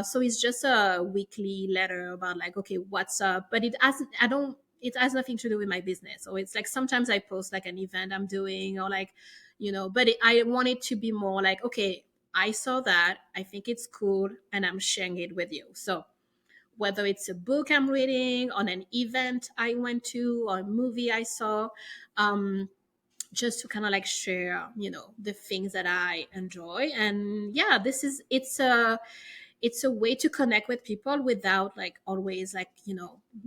[SPEAKER 2] So it's just a weekly letter about like, okay, what's up. But it has nothing to do with my business. So it's like sometimes I post like an event I'm doing, or like, but I want it to be more like, okay, I saw that, I think it's cool, and I'm sharing it with you. So whether it's a book I'm reading, on an event I went to, or a movie I saw, um, just to kind of like share, the things that I enjoy. And yeah, it's a way to connect with people without like always like,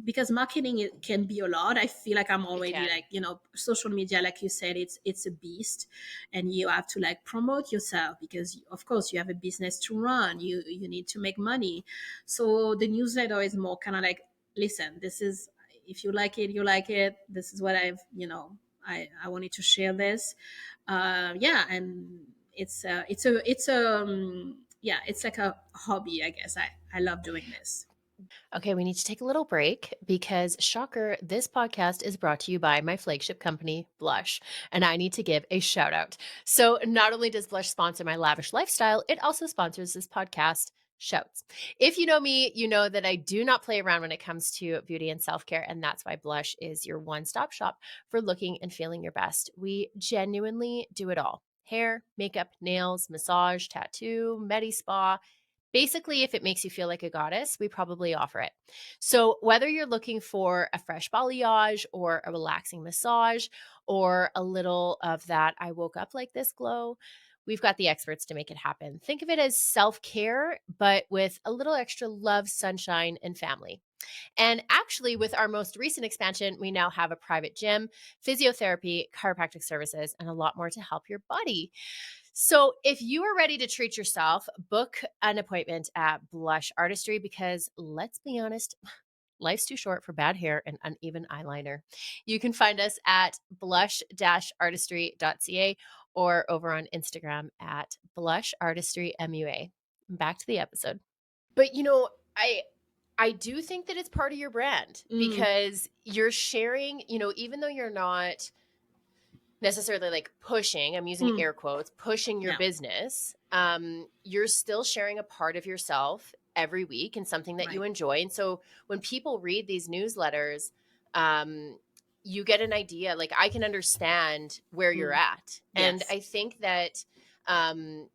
[SPEAKER 2] because marketing, it can be a lot. I feel like I'm
[SPEAKER 1] It
[SPEAKER 2] already
[SPEAKER 1] can.
[SPEAKER 2] like, social media, like you said, it's a beast, and you have to like promote yourself, because of course you have a business to run, you need to make money. So the newsletter is more kind of like, listen, this is, if you like it, you like it, this is what I've, I wanted to share this. Yeah. And yeah, it's like a hobby, I guess. I love doing this.
[SPEAKER 1] Okay, we need to take a little break because, shocker, this podcast is brought to you by my flagship company, Blush, and I need to give a shout out. So, not only does Blush sponsor my lavish lifestyle, it also sponsors this podcast. Shouts. If you know me, you know that I do not play around when it comes to beauty and self care, and that's why Blush is your one stop shop for looking and feeling your best. We genuinely do it all: hair, makeup, nails, massage, tattoo, medi spa. Basically, if it makes you feel like a goddess, we probably offer it. So, whether you're looking for a fresh balayage or a relaxing massage or a little of that I woke up like this glow, we've got the experts to make it happen. Think of it as self care, but with a little extra love, sunshine, and family. And actually, with our most recent expansion, we now have a private gym, physiotherapy, chiropractic services, and a lot more to help your body. So, if you are ready to treat yourself, book an appointment at Blush Artistry because let's be honest, life's too short for bad hair and uneven eyeliner. You can find us at blush-artistry.ca or over on Instagram at blushartistrymua. Back to the episode. But I do think that it's part of your brand
[SPEAKER 2] Mm,
[SPEAKER 1] because you're sharing, even though you're not necessarily like pushing, I'm using
[SPEAKER 2] mm,
[SPEAKER 1] air quotes, pushing your
[SPEAKER 2] yeah,
[SPEAKER 1] business, you're still sharing a part of yourself every week and something that you
[SPEAKER 2] right.
[SPEAKER 1] enjoy. And so when people read these newsletters, um, you get an idea. Like, I can understand where you're at. And
[SPEAKER 2] Yes.
[SPEAKER 1] I think that um,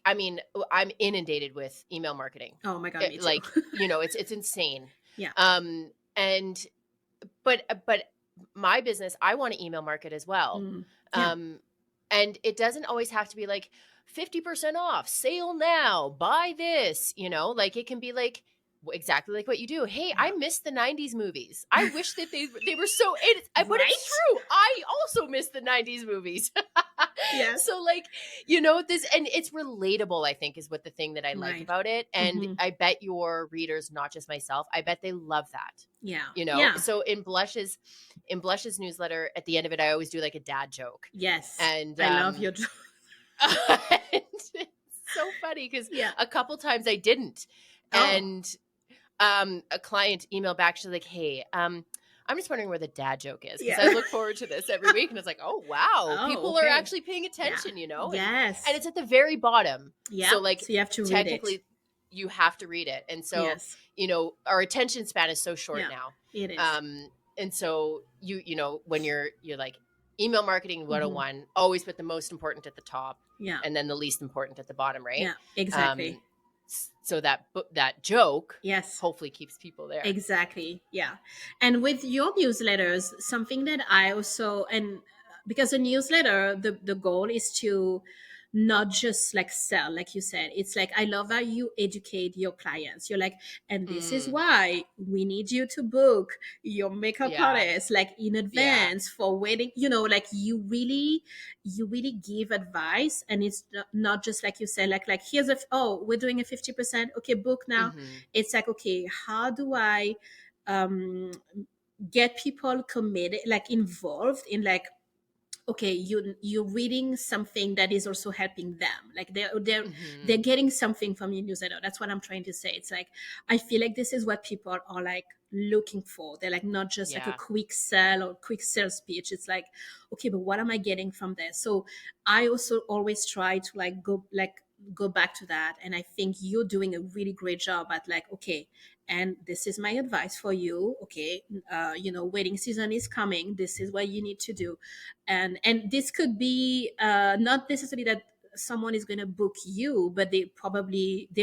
[SPEAKER 1] I'm inundated with email marketing.
[SPEAKER 2] Oh my God, me too.
[SPEAKER 1] Like, it's insane.
[SPEAKER 2] Yeah.
[SPEAKER 1] And but my business, I want to email market as well.
[SPEAKER 2] Yeah.
[SPEAKER 1] And it doesn't always have to be like 50% off, sale now, buy this, like it can be like exactly like what you do. Hey, I miss the 90s movies. I wish that they were so but
[SPEAKER 2] Right?
[SPEAKER 1] it's true. I also miss the 90s movies.
[SPEAKER 2] Yes.
[SPEAKER 1] So like, this, and it's relatable, I think, is what the thing that I like
[SPEAKER 2] Right.
[SPEAKER 1] about it. And I bet your readers, not just myself, I bet they love that.
[SPEAKER 2] Yeah.
[SPEAKER 1] So in Blush's newsletter, at the end of it, I always do like a dad joke.
[SPEAKER 2] Yes.
[SPEAKER 1] And
[SPEAKER 2] I love your
[SPEAKER 1] and it's so funny because a couple times I didn't. And a client emailed back, she's like, hey, I'm just wondering where the dad joke is, because I look forward to this every week. And it's like, oh, wow, people are actually paying attention,
[SPEAKER 2] Yes.
[SPEAKER 1] And it's at the very bottom.
[SPEAKER 2] Yeah.
[SPEAKER 1] So like,
[SPEAKER 2] so you have to read
[SPEAKER 1] technically
[SPEAKER 2] it.
[SPEAKER 1] you have to read it. And so,
[SPEAKER 2] Yes.
[SPEAKER 1] our attention span is so short now.
[SPEAKER 2] It is.
[SPEAKER 1] And so when you're like, email marketing 101, always put the most important at the top.
[SPEAKER 2] Yeah.
[SPEAKER 1] And then the least important at the bottom, right?
[SPEAKER 2] Yeah, exactly.
[SPEAKER 1] So that joke,
[SPEAKER 2] yes,
[SPEAKER 1] hopefully keeps people there.
[SPEAKER 2] Exactly. Yeah. And with your newsletters, something that I also, and because a newsletter, the goal is to not just like sell, like you said. It's like, I love how you educate your clients. You're like, and this is why we need you to book your makeup artist like in advance for wedding, like you really give advice. And it's not just like you said, like here's we're doing a 50%, okay, book now. It's like, okay, how do I get people committed, like involved in like, okay, you're reading something that is also helping them, like they're getting something from your newsletter. That's what I'm trying to say. It's like, I feel like this is what people are like looking for. They're like, not just like a quick sell or quick sales pitch. It's like, okay, but what am I getting from this? So I also always try to go back to that. And I think you're doing a really great job at like, okay, and this is my advice for you. Okay, wedding season is coming. This is what you need to do. And this could be not necessarily that someone is going to book you, but they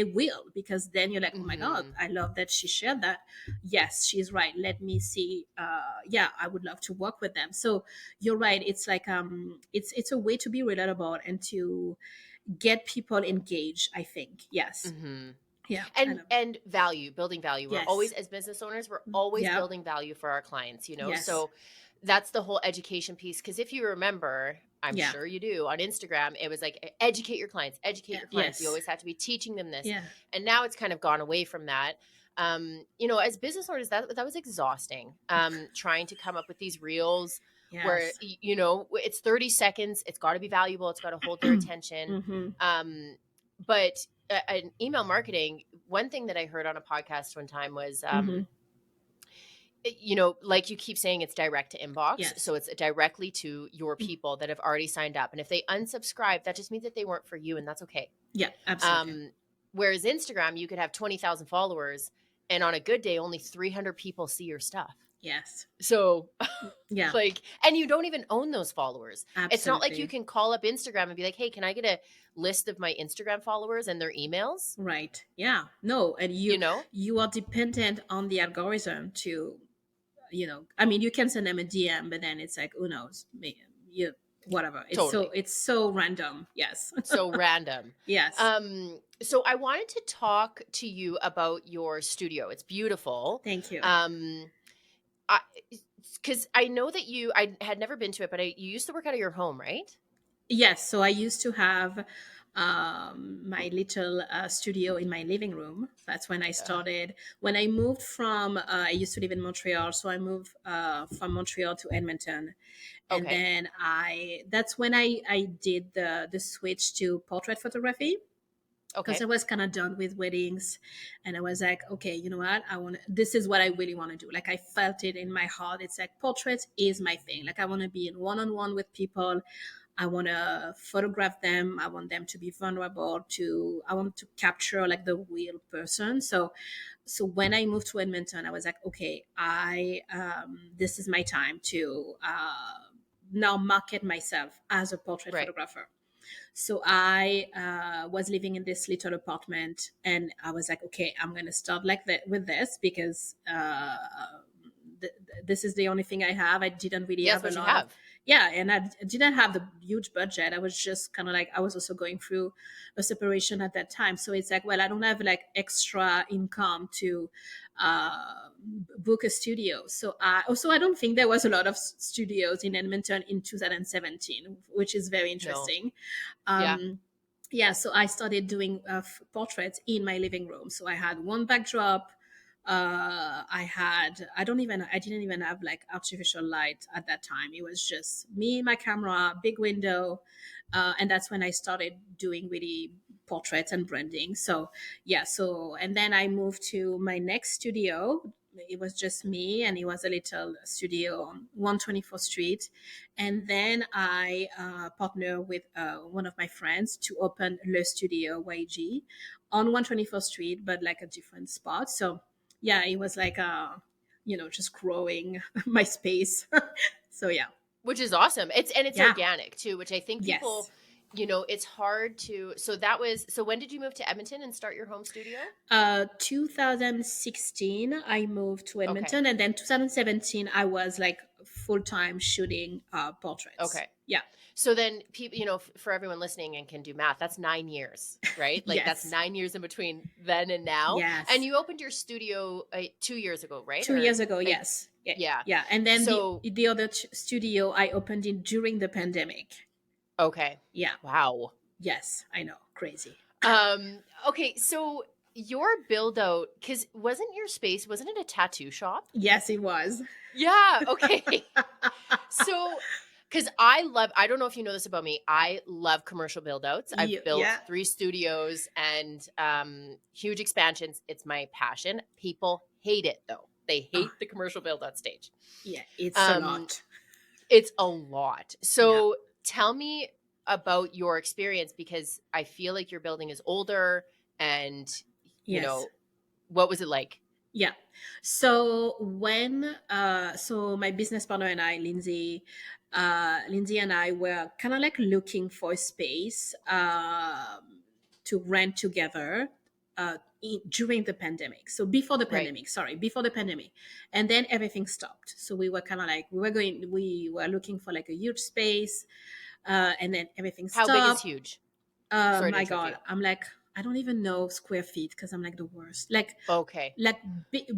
[SPEAKER 2] will, because then you're like, oh my God, I love that she shared that. Yes, she's right. Let me see. I would love to work with them. So you're right. It's like it's a way to be relatable and to get people engaged, I think. Yes. Yeah.
[SPEAKER 1] And building value. We're always, as business owners, we're always building value for our clients,
[SPEAKER 2] Yes.
[SPEAKER 1] So that's the whole education piece. Because if you remember, I'm sure you do, on Instagram, it was like, educate your clients, educate your clients. You always have to be teaching them this. And now it's kind of gone away from that. As business owners, that was exhausting. Trying to come up with these reels where, it's 30 seconds. It's got to be valuable. It's got to hold their attention. But an email marketing, one thing that I heard on a podcast one time was, like you keep saying, it's direct to inbox.
[SPEAKER 2] Yes.
[SPEAKER 1] So it's directly to your people that have already signed up. And if they unsubscribe, that just means that they weren't for you, and that's okay.
[SPEAKER 2] Yeah, absolutely.
[SPEAKER 1] Whereas Instagram, you could have 20,000 followers, and on a good day, only 300 people see your stuff.
[SPEAKER 2] Yes.
[SPEAKER 1] So and you don't even own those followers.
[SPEAKER 2] Absolutely.
[SPEAKER 1] It's not like you can call up Instagram and be like, hey, can I get a list of my Instagram followers and their emails?
[SPEAKER 2] Right. Yeah. No. And you are dependent on the algorithm to, I mean, you can send them a DM, but then it's like, who knows? Whatever. It's
[SPEAKER 1] totally.
[SPEAKER 2] it's so random. Yes.
[SPEAKER 1] So random.
[SPEAKER 2] Yes.
[SPEAKER 1] So I wanted to talk to you about your studio. It's beautiful.
[SPEAKER 2] Thank you.
[SPEAKER 1] Because I know that I had never been to it, but you used to work out of your home, right?
[SPEAKER 2] Yes. So I used to have my little studio in my living room. That's when I started. When I moved from, I used to live in Montreal, so I moved from Montreal to Edmonton, and then that's when I did the switch to portrait photography. Because I was kind of done with weddings, and I was like, okay, you know what? This is what I really want to do. Like, I felt it in my heart. It's like, portraits is my thing. Like, I want to be in one-on-one with people. I want to photograph them. I want them to be vulnerable. I want to capture like the real person. So So when I moved to Edmonton, I was like, okay, I this is my time to now market myself as a portrait
[SPEAKER 1] Right.
[SPEAKER 2] photographer. So I was living in this little apartment, and I was like, okay, I'm gonna start like that with this because this is the only thing I have. I didn't really
[SPEAKER 1] Yes,
[SPEAKER 2] have a
[SPEAKER 1] what you
[SPEAKER 2] lot of,
[SPEAKER 1] have.
[SPEAKER 2] yeah, and I didn't have the huge budget. I was just kind of like, I was also going through a separation at that time, so it's like, well, I don't have like extra income to book a studio. So I don't think there was a lot of studios in Edmonton in 2017, which is very
[SPEAKER 1] No.
[SPEAKER 2] interesting.
[SPEAKER 1] Yeah.
[SPEAKER 2] um, yeah, so I started doing portraits in my living room. So I had one backdrop. I didn't even have like artificial light at that time. It was just me, my camera, big window. And that's when I started doing really portraits and branding. So yeah, so, and then I moved to my next studio. It was just me, and it was a little studio on 124th Street. And then I partnered with one of my friends to open Le Studio YG on 124th Street, but like a different spot. So yeah, it was like just growing my space. So yeah.
[SPEAKER 1] Which is awesome. It's
[SPEAKER 2] Yeah.
[SPEAKER 1] organic too, which I think
[SPEAKER 2] Yes.
[SPEAKER 1] people, it's hard to. So when did you move to Edmonton and start your home studio?
[SPEAKER 2] 2016, I moved to
[SPEAKER 1] Okay.
[SPEAKER 2] Edmonton, and then 2017, I was like full time shooting portraits.
[SPEAKER 1] Okay.
[SPEAKER 2] Yeah.
[SPEAKER 1] So then people, for everyone listening and can do math, that's 9 years, right? Like that's
[SPEAKER 2] Yes.
[SPEAKER 1] 9 years in between then and now. And
[SPEAKER 2] Yes.
[SPEAKER 1] you opened your studio 2 years ago, right?
[SPEAKER 2] 2 years
[SPEAKER 1] Or
[SPEAKER 2] ago,
[SPEAKER 1] like,
[SPEAKER 2] yes. Yeah.
[SPEAKER 1] yeah.
[SPEAKER 2] Yeah. And then
[SPEAKER 1] So,
[SPEAKER 2] the other studio I opened in during the pandemic.
[SPEAKER 1] okay.
[SPEAKER 2] Yeah.
[SPEAKER 1] Wow.
[SPEAKER 2] Yes. I know. Crazy.
[SPEAKER 1] Okay. So your build out, because wasn't it a tattoo shop?
[SPEAKER 2] Yes, it was.
[SPEAKER 1] Yeah. Okay. So, because I don't know if you know this about me, I love commercial build outs. I've built
[SPEAKER 2] Yeah.
[SPEAKER 1] 3 studios and huge expansions. It's my passion. People hate it though. They
[SPEAKER 2] Oh,
[SPEAKER 1] hate the commercial build out stage.
[SPEAKER 2] yeah. It's a
[SPEAKER 1] Um,
[SPEAKER 2] lot.
[SPEAKER 1] it's a lot.
[SPEAKER 2] Yeah.
[SPEAKER 1] So tell me about your experience because I feel like your building is older and, you
[SPEAKER 2] Yes.
[SPEAKER 1] know, what was it like?
[SPEAKER 2] Yeah. So so my business partner and I, Lindsay and I were kind of like looking for a space to rent together during the pandemic. So
[SPEAKER 1] Right.
[SPEAKER 2] before the pandemic, and then everything stopped. So we were kind of like we were looking for like a huge space, and then everything
[SPEAKER 1] How big is
[SPEAKER 2] stopped.
[SPEAKER 1] huge? Sorry to
[SPEAKER 2] My
[SPEAKER 1] interrupt
[SPEAKER 2] God,
[SPEAKER 1] you.
[SPEAKER 2] I'm like, I don't even know square feet because I'm like the worst.
[SPEAKER 1] Okay.
[SPEAKER 2] Like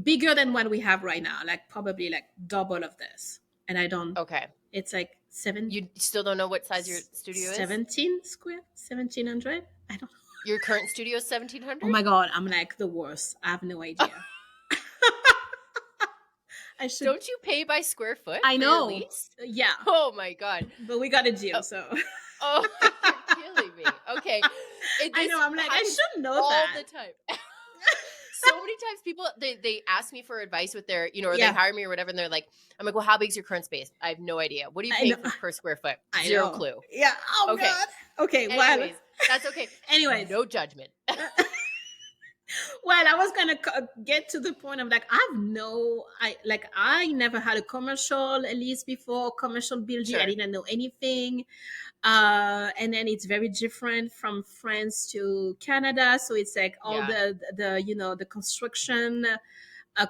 [SPEAKER 2] bigger than what we have right now, like probably like double of this. And I don't.
[SPEAKER 1] Okay.
[SPEAKER 2] It's like
[SPEAKER 1] You still don't know what size your studio is?
[SPEAKER 2] 17 square, 1700. I don't.
[SPEAKER 1] Your current studio is
[SPEAKER 2] Oh
[SPEAKER 1] 1700?
[SPEAKER 2] my God, I'm like the worst. I have no idea. I should.
[SPEAKER 1] Don't you pay by square foot
[SPEAKER 2] I
[SPEAKER 1] for your
[SPEAKER 2] know.
[SPEAKER 1] lease?
[SPEAKER 2] Yeah,
[SPEAKER 1] Oh my god.
[SPEAKER 2] but we got a deal,
[SPEAKER 1] Oh,
[SPEAKER 2] so
[SPEAKER 1] oh you're killing me. Okay.
[SPEAKER 2] I
[SPEAKER 1] This
[SPEAKER 2] know. I'm like, I
[SPEAKER 1] happens
[SPEAKER 2] should know
[SPEAKER 1] all
[SPEAKER 2] that.
[SPEAKER 1] the time. So many times people they ask me for advice with their, or they
[SPEAKER 2] Yeah,
[SPEAKER 1] hire me or whatever and they're like, I'm like, "Well, how big's your current space?" I have no idea. What do you
[SPEAKER 2] I
[SPEAKER 1] pay
[SPEAKER 2] know.
[SPEAKER 1] for per square foot?
[SPEAKER 2] I
[SPEAKER 1] Zero
[SPEAKER 2] know.
[SPEAKER 1] clue.
[SPEAKER 2] Yeah. Oh
[SPEAKER 1] Okay.
[SPEAKER 2] God. Okay. Well.
[SPEAKER 1] Anyways, that's okay.
[SPEAKER 2] Anyways.
[SPEAKER 1] No judgment.
[SPEAKER 2] Well, I was gonna get to the point of like I never had a commercial lease before, commercial building. I
[SPEAKER 1] Sure.
[SPEAKER 2] didn't know anything, and then it's very different from France to Canada. So it's like all
[SPEAKER 1] Yeah.
[SPEAKER 2] the construction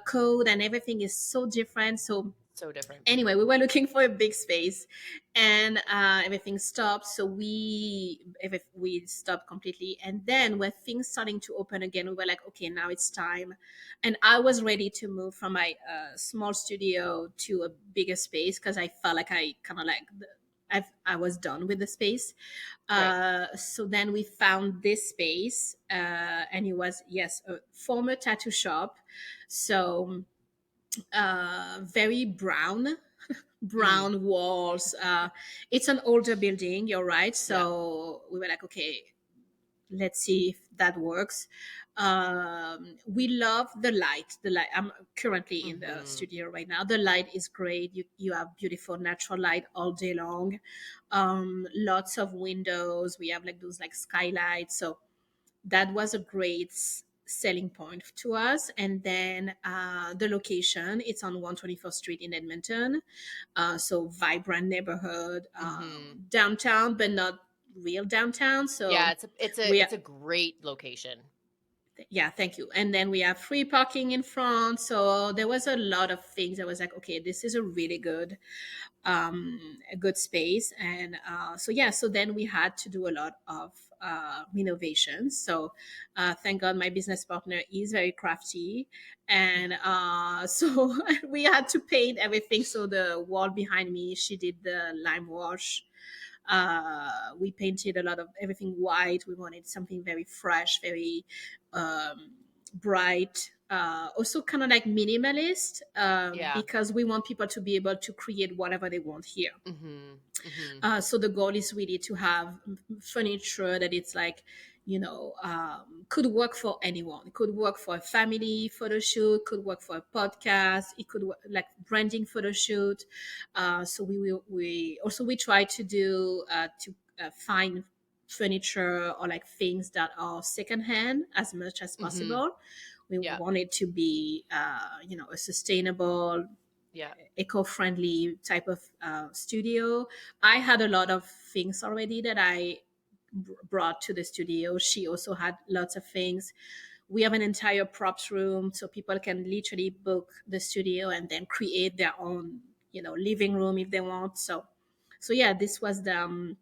[SPEAKER 2] code and everything is so different. So
[SPEAKER 1] So different.
[SPEAKER 2] anyway, we were looking for a big space, and everything stopped. So we stopped completely, and then when things starting to open again, we were like, okay, now it's time. And I was ready to move from my small studio to a bigger space because I felt like I kind of like I was done with the space.
[SPEAKER 1] Right.
[SPEAKER 2] So then we found this space, and it was, yes, a former tattoo shop. So very
[SPEAKER 1] Mm.
[SPEAKER 2] brown walls. It's an older building, you're right.
[SPEAKER 1] Yeah.
[SPEAKER 2] So we were like, okay, let's see if that works. We love the light. The light. I'm currently in the
[SPEAKER 1] Mhm.
[SPEAKER 2] studio right now. The light is great. You have beautiful natural light all day long. Lots of windows. We have like those like skylights. So that was a great selling point to us. And then the location, it's on 124th Street in Edmonton. So vibrant neighborhood,
[SPEAKER 1] Mm-hmm.
[SPEAKER 2] downtown, but not real downtown.
[SPEAKER 1] Yeah,
[SPEAKER 2] So we
[SPEAKER 1] it's a great location.
[SPEAKER 2] yeah, thank you. And then we have free parking in front. So there was a lot of things. I was like, okay, this is a good space. And so yeah, so then we had to do a lot of renovations. So thank God my business partner is very crafty, and so we had to paint everything. So the wall behind me, she did the lime wash. We painted a lot of everything white. We wanted something very fresh, very bright, also kind of like minimalist,
[SPEAKER 1] Yeah.
[SPEAKER 2] because we want people to be able to create whatever they want here.
[SPEAKER 1] Mm-hmm. Mm-hmm.
[SPEAKER 2] So the goal is really to have furniture that it's like, could work for anyone. It could work for a family photo shoot, could work for a podcast. It could work like branding photo shoot. So we try to do find furniture or like things that are secondhand as much as
[SPEAKER 1] Mm-hmm.
[SPEAKER 2] possible. We
[SPEAKER 1] Yeah.
[SPEAKER 2] want it to be, a sustainable,
[SPEAKER 1] Yeah.
[SPEAKER 2] eco-friendly type of studio. I had a lot of things already that I brought to the studio. She also had lots of things. We have an entire props room, so people can literally book the studio and then create their own, living room if they want. So yeah, this was the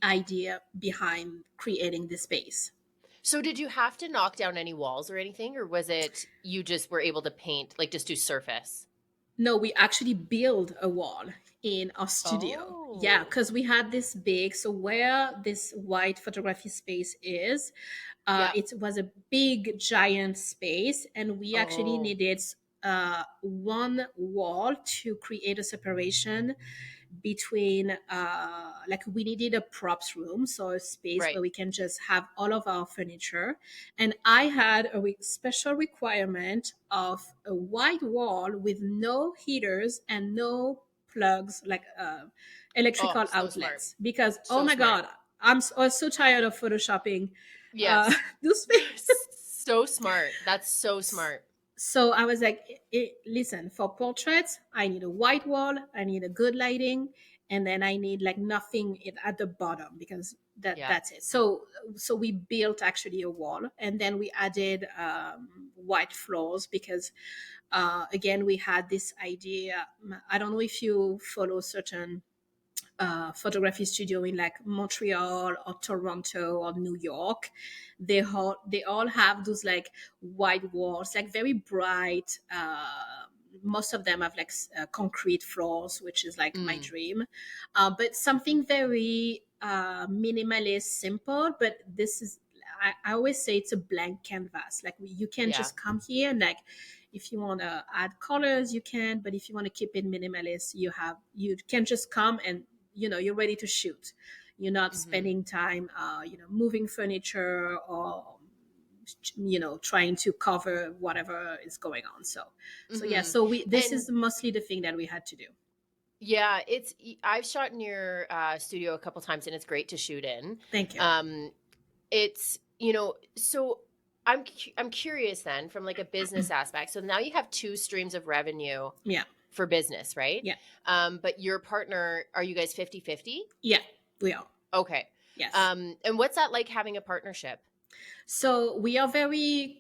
[SPEAKER 2] idea behind creating this space.
[SPEAKER 1] So did you have to knock down any walls or anything, or was it you just were able to paint, like just do surface?
[SPEAKER 2] No, we actually built a wall in our studio. Yeah,
[SPEAKER 1] Oh.
[SPEAKER 2] because we had this big, so where this white photography space is,
[SPEAKER 1] Yeah.
[SPEAKER 2] it was a big, giant space, and we actually
[SPEAKER 1] Oh.
[SPEAKER 2] needed one wall to create a separation between, like we needed a props room, so a space
[SPEAKER 1] Right.
[SPEAKER 2] where we can just have all of our furniture. And I had a special requirement of a white wall with no heaters and no plugs, like
[SPEAKER 1] Oh,
[SPEAKER 2] electrical
[SPEAKER 1] so smart.
[SPEAKER 2] outlets, because oh
[SPEAKER 1] So
[SPEAKER 2] my
[SPEAKER 1] smart.
[SPEAKER 2] god, I was so tired of photoshopping uh
[SPEAKER 1] Yes.
[SPEAKER 2] this space.
[SPEAKER 1] So smart. That's so smart.
[SPEAKER 2] So I was like, listen, for portraits, I need a white wall, I need a good lighting, and then I need like nothing at the bottom, because
[SPEAKER 1] Yeah.
[SPEAKER 2] that's it. So we built actually a wall, and then we added white floors because, again, we had this idea. I don't know if you follow certain photography studio in like Montreal or Toronto or New York. They all have those like white walls, like very bright. Most of them have like concrete floors, which is like my
[SPEAKER 1] Mm.
[SPEAKER 2] dream. But something very minimalist, simple. But this is, I always say it's a blank canvas. Like you can
[SPEAKER 1] Yeah.
[SPEAKER 2] just come here and like, if you want to add colors, you can. But if you want to keep it minimalist, you can just come and you're ready to shoot. You're not
[SPEAKER 1] Mm-hmm.
[SPEAKER 2] spending time moving furniture or trying to cover whatever is going on. So yeah,
[SPEAKER 1] Mm-hmm.
[SPEAKER 2] so we this
[SPEAKER 1] And
[SPEAKER 2] is mostly the thing that we had to do.
[SPEAKER 1] yeah, I've shot in your studio a couple times, and it's great to shoot in.
[SPEAKER 2] Thank you.
[SPEAKER 1] Um, it's so I'm curious then from like a business aspect. So now you have two streams of revenue
[SPEAKER 2] Yeah.
[SPEAKER 1] for business, right?
[SPEAKER 2] Yeah.
[SPEAKER 1] But your partner, are you guys 50/50?
[SPEAKER 2] Yeah, we are.
[SPEAKER 1] Okay.
[SPEAKER 2] Yes.
[SPEAKER 1] And what's that like having a partnership?
[SPEAKER 2] So we are very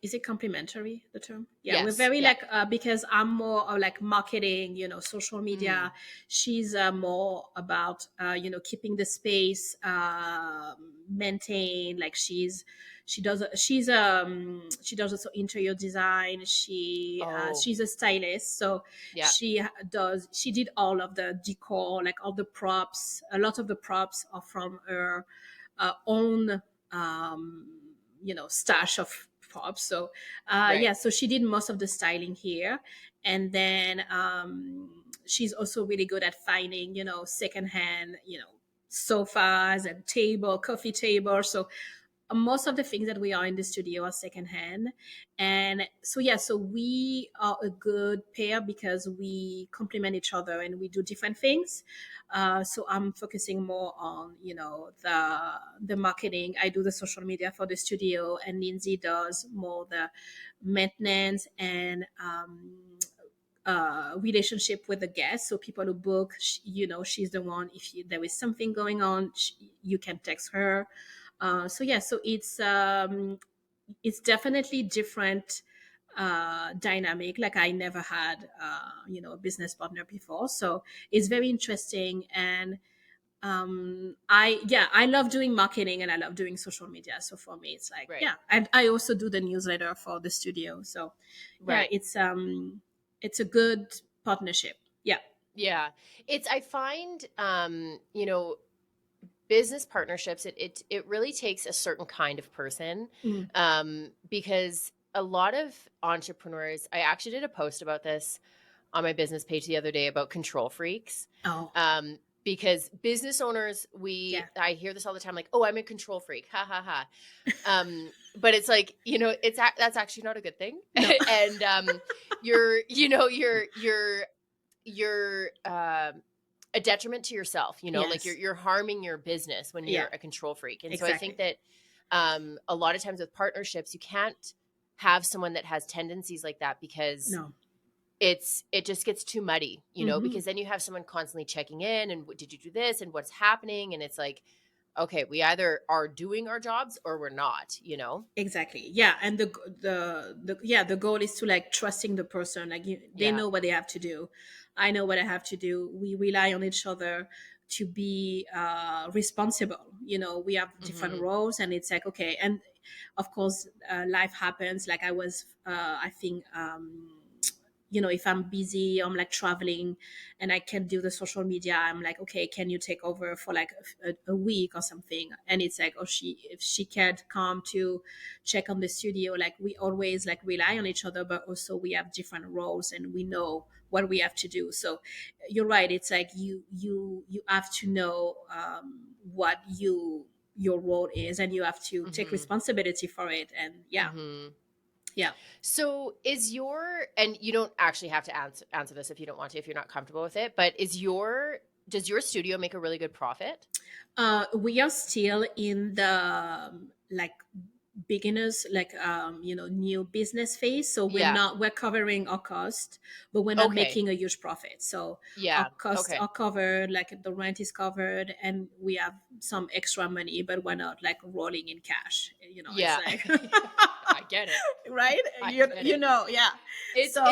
[SPEAKER 2] is it complimentary, the term? Yeah, we're
[SPEAKER 1] Yes.
[SPEAKER 2] very
[SPEAKER 1] Yeah.
[SPEAKER 2] like, because I'm more of like marketing, social
[SPEAKER 1] Mm.
[SPEAKER 2] media. She's more about keeping the space maintained. Like she does also interior design.
[SPEAKER 1] Oh,
[SPEAKER 2] She's a stylist, so
[SPEAKER 1] yeah.
[SPEAKER 2] she did all of the decor, like all the props. A lot of the props are from her own, stash of props. So
[SPEAKER 1] Right.
[SPEAKER 2] yeah, so she did most of the styling here. And then she's also really good at finding secondhand sofas and coffee table. So most of the things that we are in the studio are secondhand. And so, yeah, so we are a good pair because we complement each other and we do different things. So I'm focusing more on, the marketing. I do the social media for the studio, and Lindsay does more the maintenance and relationship with the guests. So people who book, she's the one. If there is something going on, you can text her. So yeah, so it's definitely different dynamic. Like I never had a business partner before, so it's very interesting. And I love doing marketing and I love doing social media. So for me, it's like,
[SPEAKER 1] Right.
[SPEAKER 2] yeah, and I also do the newsletter for the studio. So yeah,
[SPEAKER 1] Right.
[SPEAKER 2] it's a good partnership. Yeah.
[SPEAKER 1] Yeah. I find, business partnerships, it really takes a certain kind of person,
[SPEAKER 2] Mm.
[SPEAKER 1] because a lot of entrepreneurs, I actually did a post about this on my business page the other day about control freaks.
[SPEAKER 2] Oh,
[SPEAKER 1] Because business owners,
[SPEAKER 2] yeah.
[SPEAKER 1] I hear this all the time, like, oh, I'm a control freak. Ha ha ha. But it's like, that's actually not a good thing.
[SPEAKER 2] No.
[SPEAKER 1] And, you're a detriment to yourself, like
[SPEAKER 2] Yes.
[SPEAKER 1] you're harming your business when
[SPEAKER 2] Yeah.
[SPEAKER 1] you're a control freak. And so I think
[SPEAKER 2] Exactly.
[SPEAKER 1] that a lot of times with partnerships, you can't have someone that has tendencies like that, because
[SPEAKER 2] No.
[SPEAKER 1] it just gets too muddy,
[SPEAKER 2] Hmm.
[SPEAKER 1] because then you have someone constantly checking in and, did you do this and what's happening? And it's like, okay, we either are doing our jobs or we're not.
[SPEAKER 2] Exactly. Yeah, and the goal is to like trusting the person. Like they
[SPEAKER 1] Yeah.
[SPEAKER 2] know what they have to do. I know what I have to do. We rely on each other to be responsible. We have different
[SPEAKER 1] Hmm.
[SPEAKER 2] roles, and it's like, okay. And of course, life happens. Like I think, if I'm busy, I'm like traveling and I can't do the social media, I'm like, okay, can you take over for like a week or something? And it's like, oh, if she can't come to check on the studio, like we always like rely on each other, but also we have different roles and we know what we have to do. So you're right. It's like you have to know what your role is, and you have to take
[SPEAKER 1] Hmm.
[SPEAKER 2] responsibility for it. And yeah,
[SPEAKER 1] Hmm.
[SPEAKER 2] yeah.
[SPEAKER 1] So and you don't actually have to answer this if you don't want to, if you're not comfortable with it, but does your studio make a really good profit?
[SPEAKER 2] We are still in the like beginners, like new business phase. So
[SPEAKER 1] Yeah.
[SPEAKER 2] we're covering our cost, but we're not
[SPEAKER 1] Okay.
[SPEAKER 2] making a huge profit. So our
[SPEAKER 1] Yeah.
[SPEAKER 2] costs
[SPEAKER 1] Okay.
[SPEAKER 2] are covered, like the rent is covered, and we have some extra money, but we're not like rolling in cash. It's
[SPEAKER 1] Yeah.
[SPEAKER 2] like
[SPEAKER 1] I get it.
[SPEAKER 2] right.
[SPEAKER 1] I
[SPEAKER 2] you,
[SPEAKER 1] get
[SPEAKER 2] you
[SPEAKER 1] it.
[SPEAKER 2] know yeah.
[SPEAKER 1] It's
[SPEAKER 2] So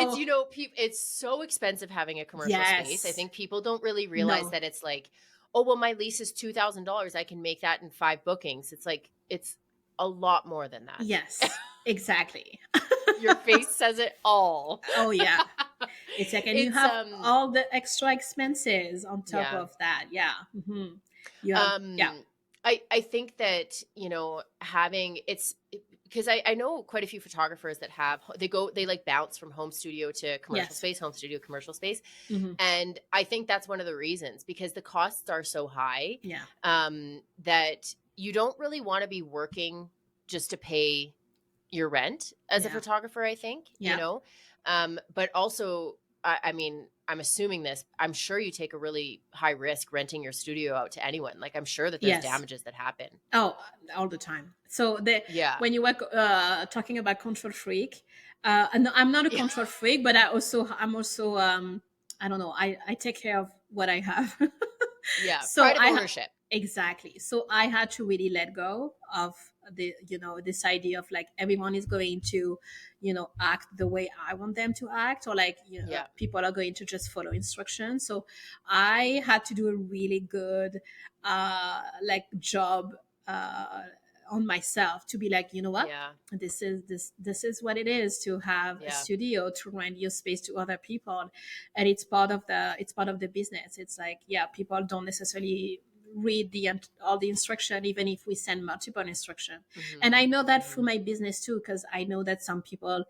[SPEAKER 1] it's so expensive having a commercial space. I
[SPEAKER 2] yes.
[SPEAKER 1] think people don't really realize
[SPEAKER 2] No.
[SPEAKER 1] that it's like, oh, well, my lease is $2,000. I can make that in 5 bookings. It's like, it's a lot more than that.
[SPEAKER 2] Yes, exactly.
[SPEAKER 1] Your face says it all.
[SPEAKER 2] Oh yeah. It's like, and you
[SPEAKER 1] It's
[SPEAKER 2] have all the extra expenses on top
[SPEAKER 1] yeah.
[SPEAKER 2] of that. Yeah. You have, yeah.
[SPEAKER 1] Um, I think that, having because I know quite a few photographers that they like bounce from home studio to commercial
[SPEAKER 2] Yes.
[SPEAKER 1] space, home studio, commercial space.
[SPEAKER 2] Hmm.
[SPEAKER 1] And I think that's one of the reasons, because the costs are so high,
[SPEAKER 2] Yeah.
[SPEAKER 1] that you don't really want to be working just to pay your rent as a
[SPEAKER 2] Yeah.
[SPEAKER 1] photographer, I think,
[SPEAKER 2] Yeah.
[SPEAKER 1] but also, I mean, I'm assuming this, I'm sure you take a really high risk renting your studio out to anyone. Like, I'm sure that there's
[SPEAKER 2] Yes.
[SPEAKER 1] damages that happen.
[SPEAKER 2] Oh, all the time. So
[SPEAKER 1] Yeah.
[SPEAKER 2] when you were talking about control freak, and I'm not a
[SPEAKER 1] Yeah.
[SPEAKER 2] control freak, but I'm also, I don't know. I take care of what I have.
[SPEAKER 1] Yeah.
[SPEAKER 2] So
[SPEAKER 1] Pride of ownership.
[SPEAKER 2] exactly. So I had to really let go of this idea of like everyone is going to, act the way I want them to act, or like
[SPEAKER 1] Yeah.
[SPEAKER 2] people are going to just follow instructions. So I had to do a really good like job uh, on myself to be like, you know what,
[SPEAKER 1] Yeah.
[SPEAKER 2] this is what it is to have a
[SPEAKER 1] Yeah.
[SPEAKER 2] studio, to rent your space to other people, and it's part of the business. It's like, yeah, people don't necessarily read all the instruction, even if we send multiple instruction. And
[SPEAKER 1] Hmm.
[SPEAKER 2] I know that through
[SPEAKER 1] Hmm.
[SPEAKER 2] my business too, because I know that some people,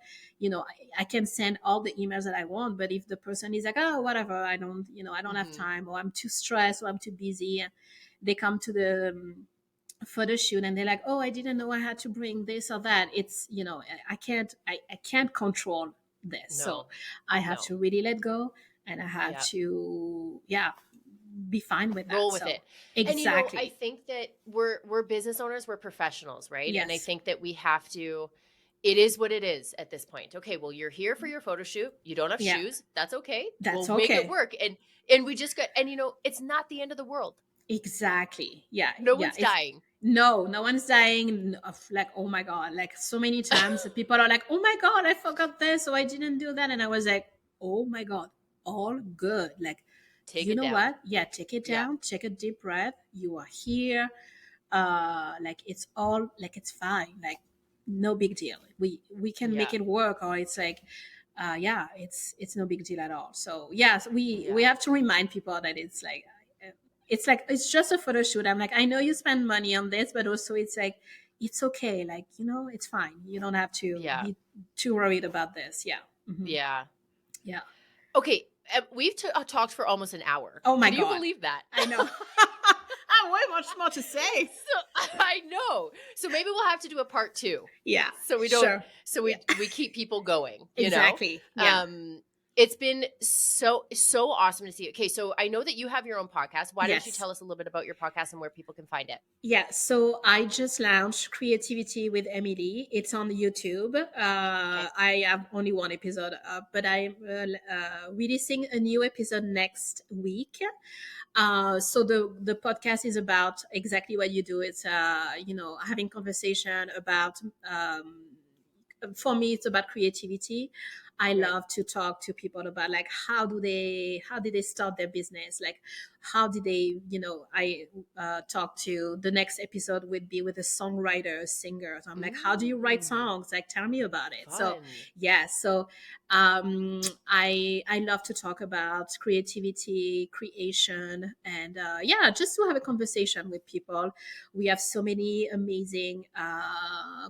[SPEAKER 2] I can send all the emails that I want, but if the person is like, oh, whatever, I don't have
[SPEAKER 1] Hmm.
[SPEAKER 2] time, or I'm too stressed, or I'm too busy, they come to photo shoot and they're like, oh, I didn't know I had to bring this or that. It's, I can't control this. So
[SPEAKER 1] No,
[SPEAKER 2] I have
[SPEAKER 1] no.
[SPEAKER 2] to really let go, and I have
[SPEAKER 1] Yeah.
[SPEAKER 2] to, yeah, be fine with
[SPEAKER 1] Roll
[SPEAKER 2] that.
[SPEAKER 1] with
[SPEAKER 2] So
[SPEAKER 1] it. And I
[SPEAKER 2] exactly.
[SPEAKER 1] think that we're business owners, we're professionals, right? And I
[SPEAKER 2] Yes.
[SPEAKER 1] think that we have to, it is what it is at this point. Okay, well, you're here for your photo shoot. You don't have
[SPEAKER 2] Yeah.
[SPEAKER 1] shoes. That's okay.
[SPEAKER 2] That's
[SPEAKER 1] We'll make it
[SPEAKER 2] okay.
[SPEAKER 1] work. And we just got, and it's not the end of the world.
[SPEAKER 2] Exactly. Yeah.
[SPEAKER 1] No
[SPEAKER 2] Yeah.
[SPEAKER 1] one's dying.
[SPEAKER 2] No one's dying of like, oh my God. Like so many times people are like, oh my God, I forgot this, or I didn't do that. And I was like, oh my God, all good. Like,
[SPEAKER 1] Take
[SPEAKER 2] you
[SPEAKER 1] it
[SPEAKER 2] know
[SPEAKER 1] down.
[SPEAKER 2] what? Yeah, take it
[SPEAKER 1] Yeah.
[SPEAKER 2] down, take a deep breath. You are here. Like it's all like it's fine. Like no big deal. We can make
[SPEAKER 1] Yeah.
[SPEAKER 2] it work, or it's like yeah, it's no big deal at all. So yes, we
[SPEAKER 1] Yeah.
[SPEAKER 2] have to remind people that it's like it's just a photo shoot. I'm like, I know you spend money on this, but also it's like it's okay. Like it's fine. You don't have to
[SPEAKER 1] Yeah.
[SPEAKER 2] be too worried about this. Yeah. Mhm.
[SPEAKER 1] Yeah.
[SPEAKER 2] Yeah.
[SPEAKER 1] Okay. We've talked for almost an hour.
[SPEAKER 2] Oh my
[SPEAKER 1] Can you
[SPEAKER 2] God.
[SPEAKER 1] believe that?
[SPEAKER 2] I know. I have way much more to say.
[SPEAKER 1] So I know. So maybe we'll have to do a part 2.
[SPEAKER 2] Yeah.
[SPEAKER 1] So we don't.
[SPEAKER 2] Sure.
[SPEAKER 1] So we keep people going.
[SPEAKER 2] Exactly. Yeah.
[SPEAKER 1] It's been so awesome to see. Okay, so I know that you have your own podcast. Why don't you
[SPEAKER 2] Yes.
[SPEAKER 1] tell us a little bit about your podcast and where people can find it?
[SPEAKER 2] Yeah, so I just launched Creativity with Emilie. It's on YouTube.
[SPEAKER 1] Okay.
[SPEAKER 2] I have only one episode up, but I'm releasing a new episode next week. So the podcast is about exactly what you do. It's having conversation about. For me, it's about creativity. I
[SPEAKER 1] Right.
[SPEAKER 2] love to talk to people about like how did they start their business, like how did they, I talk to, the next episode would be with a songwriter, a singer. So I'm like, how do you write
[SPEAKER 1] Ooh,
[SPEAKER 2] songs? Like, tell me about it. So
[SPEAKER 1] fun.
[SPEAKER 2] yeah, so I love to talk about creativity, creation, and yeah, just to have a conversation with people. We have so many amazing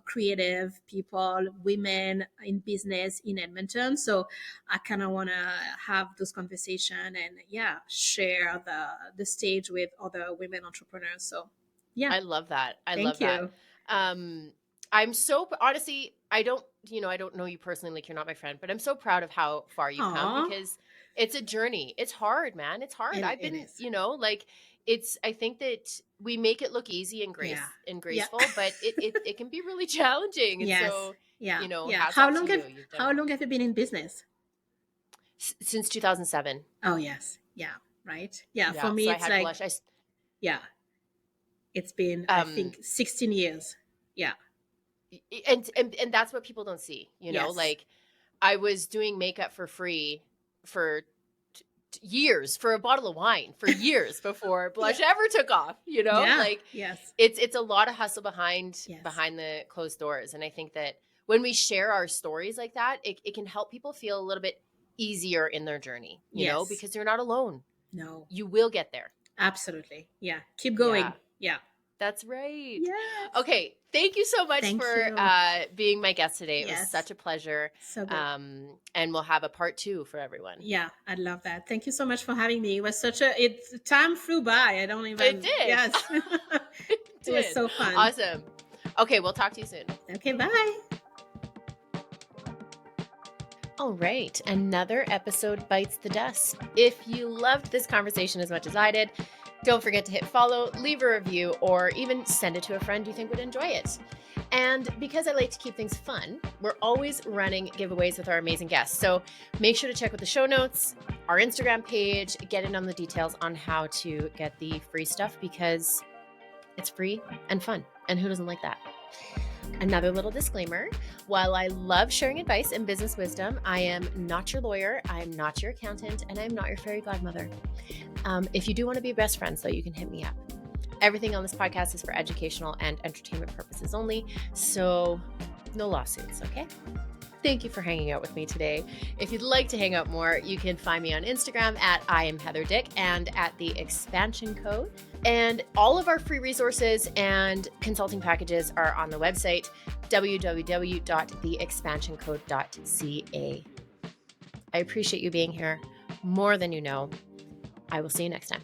[SPEAKER 2] creative people, women in business in Edmonton. So I kind of want to have those conversations and yeah, share the stage with other women entrepreneurs. So yeah,
[SPEAKER 1] I love that. I love
[SPEAKER 2] thank
[SPEAKER 1] that.
[SPEAKER 2] you.
[SPEAKER 1] Um, I'm so honestly, I don't know you personally, like you're not my friend, but I'm so proud of how far you've come
[SPEAKER 2] Aw,
[SPEAKER 1] because it's a journey. It's hard, man. It's hard. I've
[SPEAKER 2] it
[SPEAKER 1] been,
[SPEAKER 2] is.
[SPEAKER 1] like I think that we make it look easy and
[SPEAKER 2] Yeah. Yeah.
[SPEAKER 1] graceful, but it can be really challenging. And
[SPEAKER 2] Yes.
[SPEAKER 1] so,
[SPEAKER 2] Yeah. Yeah.
[SPEAKER 1] hats off to you. You've done
[SPEAKER 2] How long have you been in business?
[SPEAKER 1] since 2007.
[SPEAKER 2] Oh yes. Yeah. Right. Yeah. For
[SPEAKER 1] Yeah.
[SPEAKER 2] me,
[SPEAKER 1] So I
[SPEAKER 2] it's
[SPEAKER 1] had
[SPEAKER 2] like
[SPEAKER 1] Blush.
[SPEAKER 2] yeah. It's been I
[SPEAKER 1] Um,
[SPEAKER 2] think 16 years. Yeah.
[SPEAKER 1] and that's what people don't see,
[SPEAKER 2] Yes.
[SPEAKER 1] like I was doing makeup for free for years, for a bottle of wine for years before Blush ever took off,
[SPEAKER 2] Yeah.
[SPEAKER 1] like
[SPEAKER 2] Yes.
[SPEAKER 1] it's a lot of hustle behind
[SPEAKER 2] Yes.
[SPEAKER 1] the closed doors. And I think that when we share our stories like that, it can help people feel a little bit easier in their journey,
[SPEAKER 2] Yes.
[SPEAKER 1] because you're not alone.
[SPEAKER 2] No.
[SPEAKER 1] You will get there.
[SPEAKER 2] Absolutely. Yeah. Keep going.
[SPEAKER 1] Yeah.
[SPEAKER 2] Yeah.
[SPEAKER 1] That's right.
[SPEAKER 2] Yes.
[SPEAKER 1] Okay. Thank you so much
[SPEAKER 2] Thank
[SPEAKER 1] for
[SPEAKER 2] you.
[SPEAKER 1] being my guest today. It was
[SPEAKER 2] Yes.
[SPEAKER 1] such a pleasure.
[SPEAKER 2] So good.
[SPEAKER 1] And we'll have a part 2 for everyone.
[SPEAKER 2] Yeah, I'd love that. Thank you so much for having me. It was time flew by. I don't even.
[SPEAKER 1] It did.
[SPEAKER 2] Yes.
[SPEAKER 1] It
[SPEAKER 2] It was
[SPEAKER 1] did.
[SPEAKER 2] so fun.
[SPEAKER 1] Awesome. Okay, we'll talk to you soon.
[SPEAKER 2] Okay, bye.
[SPEAKER 1] All right, another episode bites the dust. If you loved this conversation as much as I did, don't forget to hit follow, leave a review, or even send it to a friend you think would enjoy it. And because I like to keep things fun, we're always running giveaways with our amazing guests. So make sure to check with the show notes, our Instagram page, get in on the details on how to get the free stuff because it's free and fun. And who doesn't like that? Another little disclaimer. While I love sharing advice and business wisdom, I am not your lawyer, I am not your accountant, and I am not your fairy godmother. If you do want to be best friends, though, you can hit me up. Everything on this podcast is for educational and entertainment purposes only, so no lawsuits, okay? Thank you for hanging out with me today. If you'd like to hang out more, you can find me on Instagram at I am Heather Dick and at the Expansion Code. And all of our free resources and consulting packages are on the website, www.theexpansioncode.ca. I appreciate you being here more than you know. I will see you next time.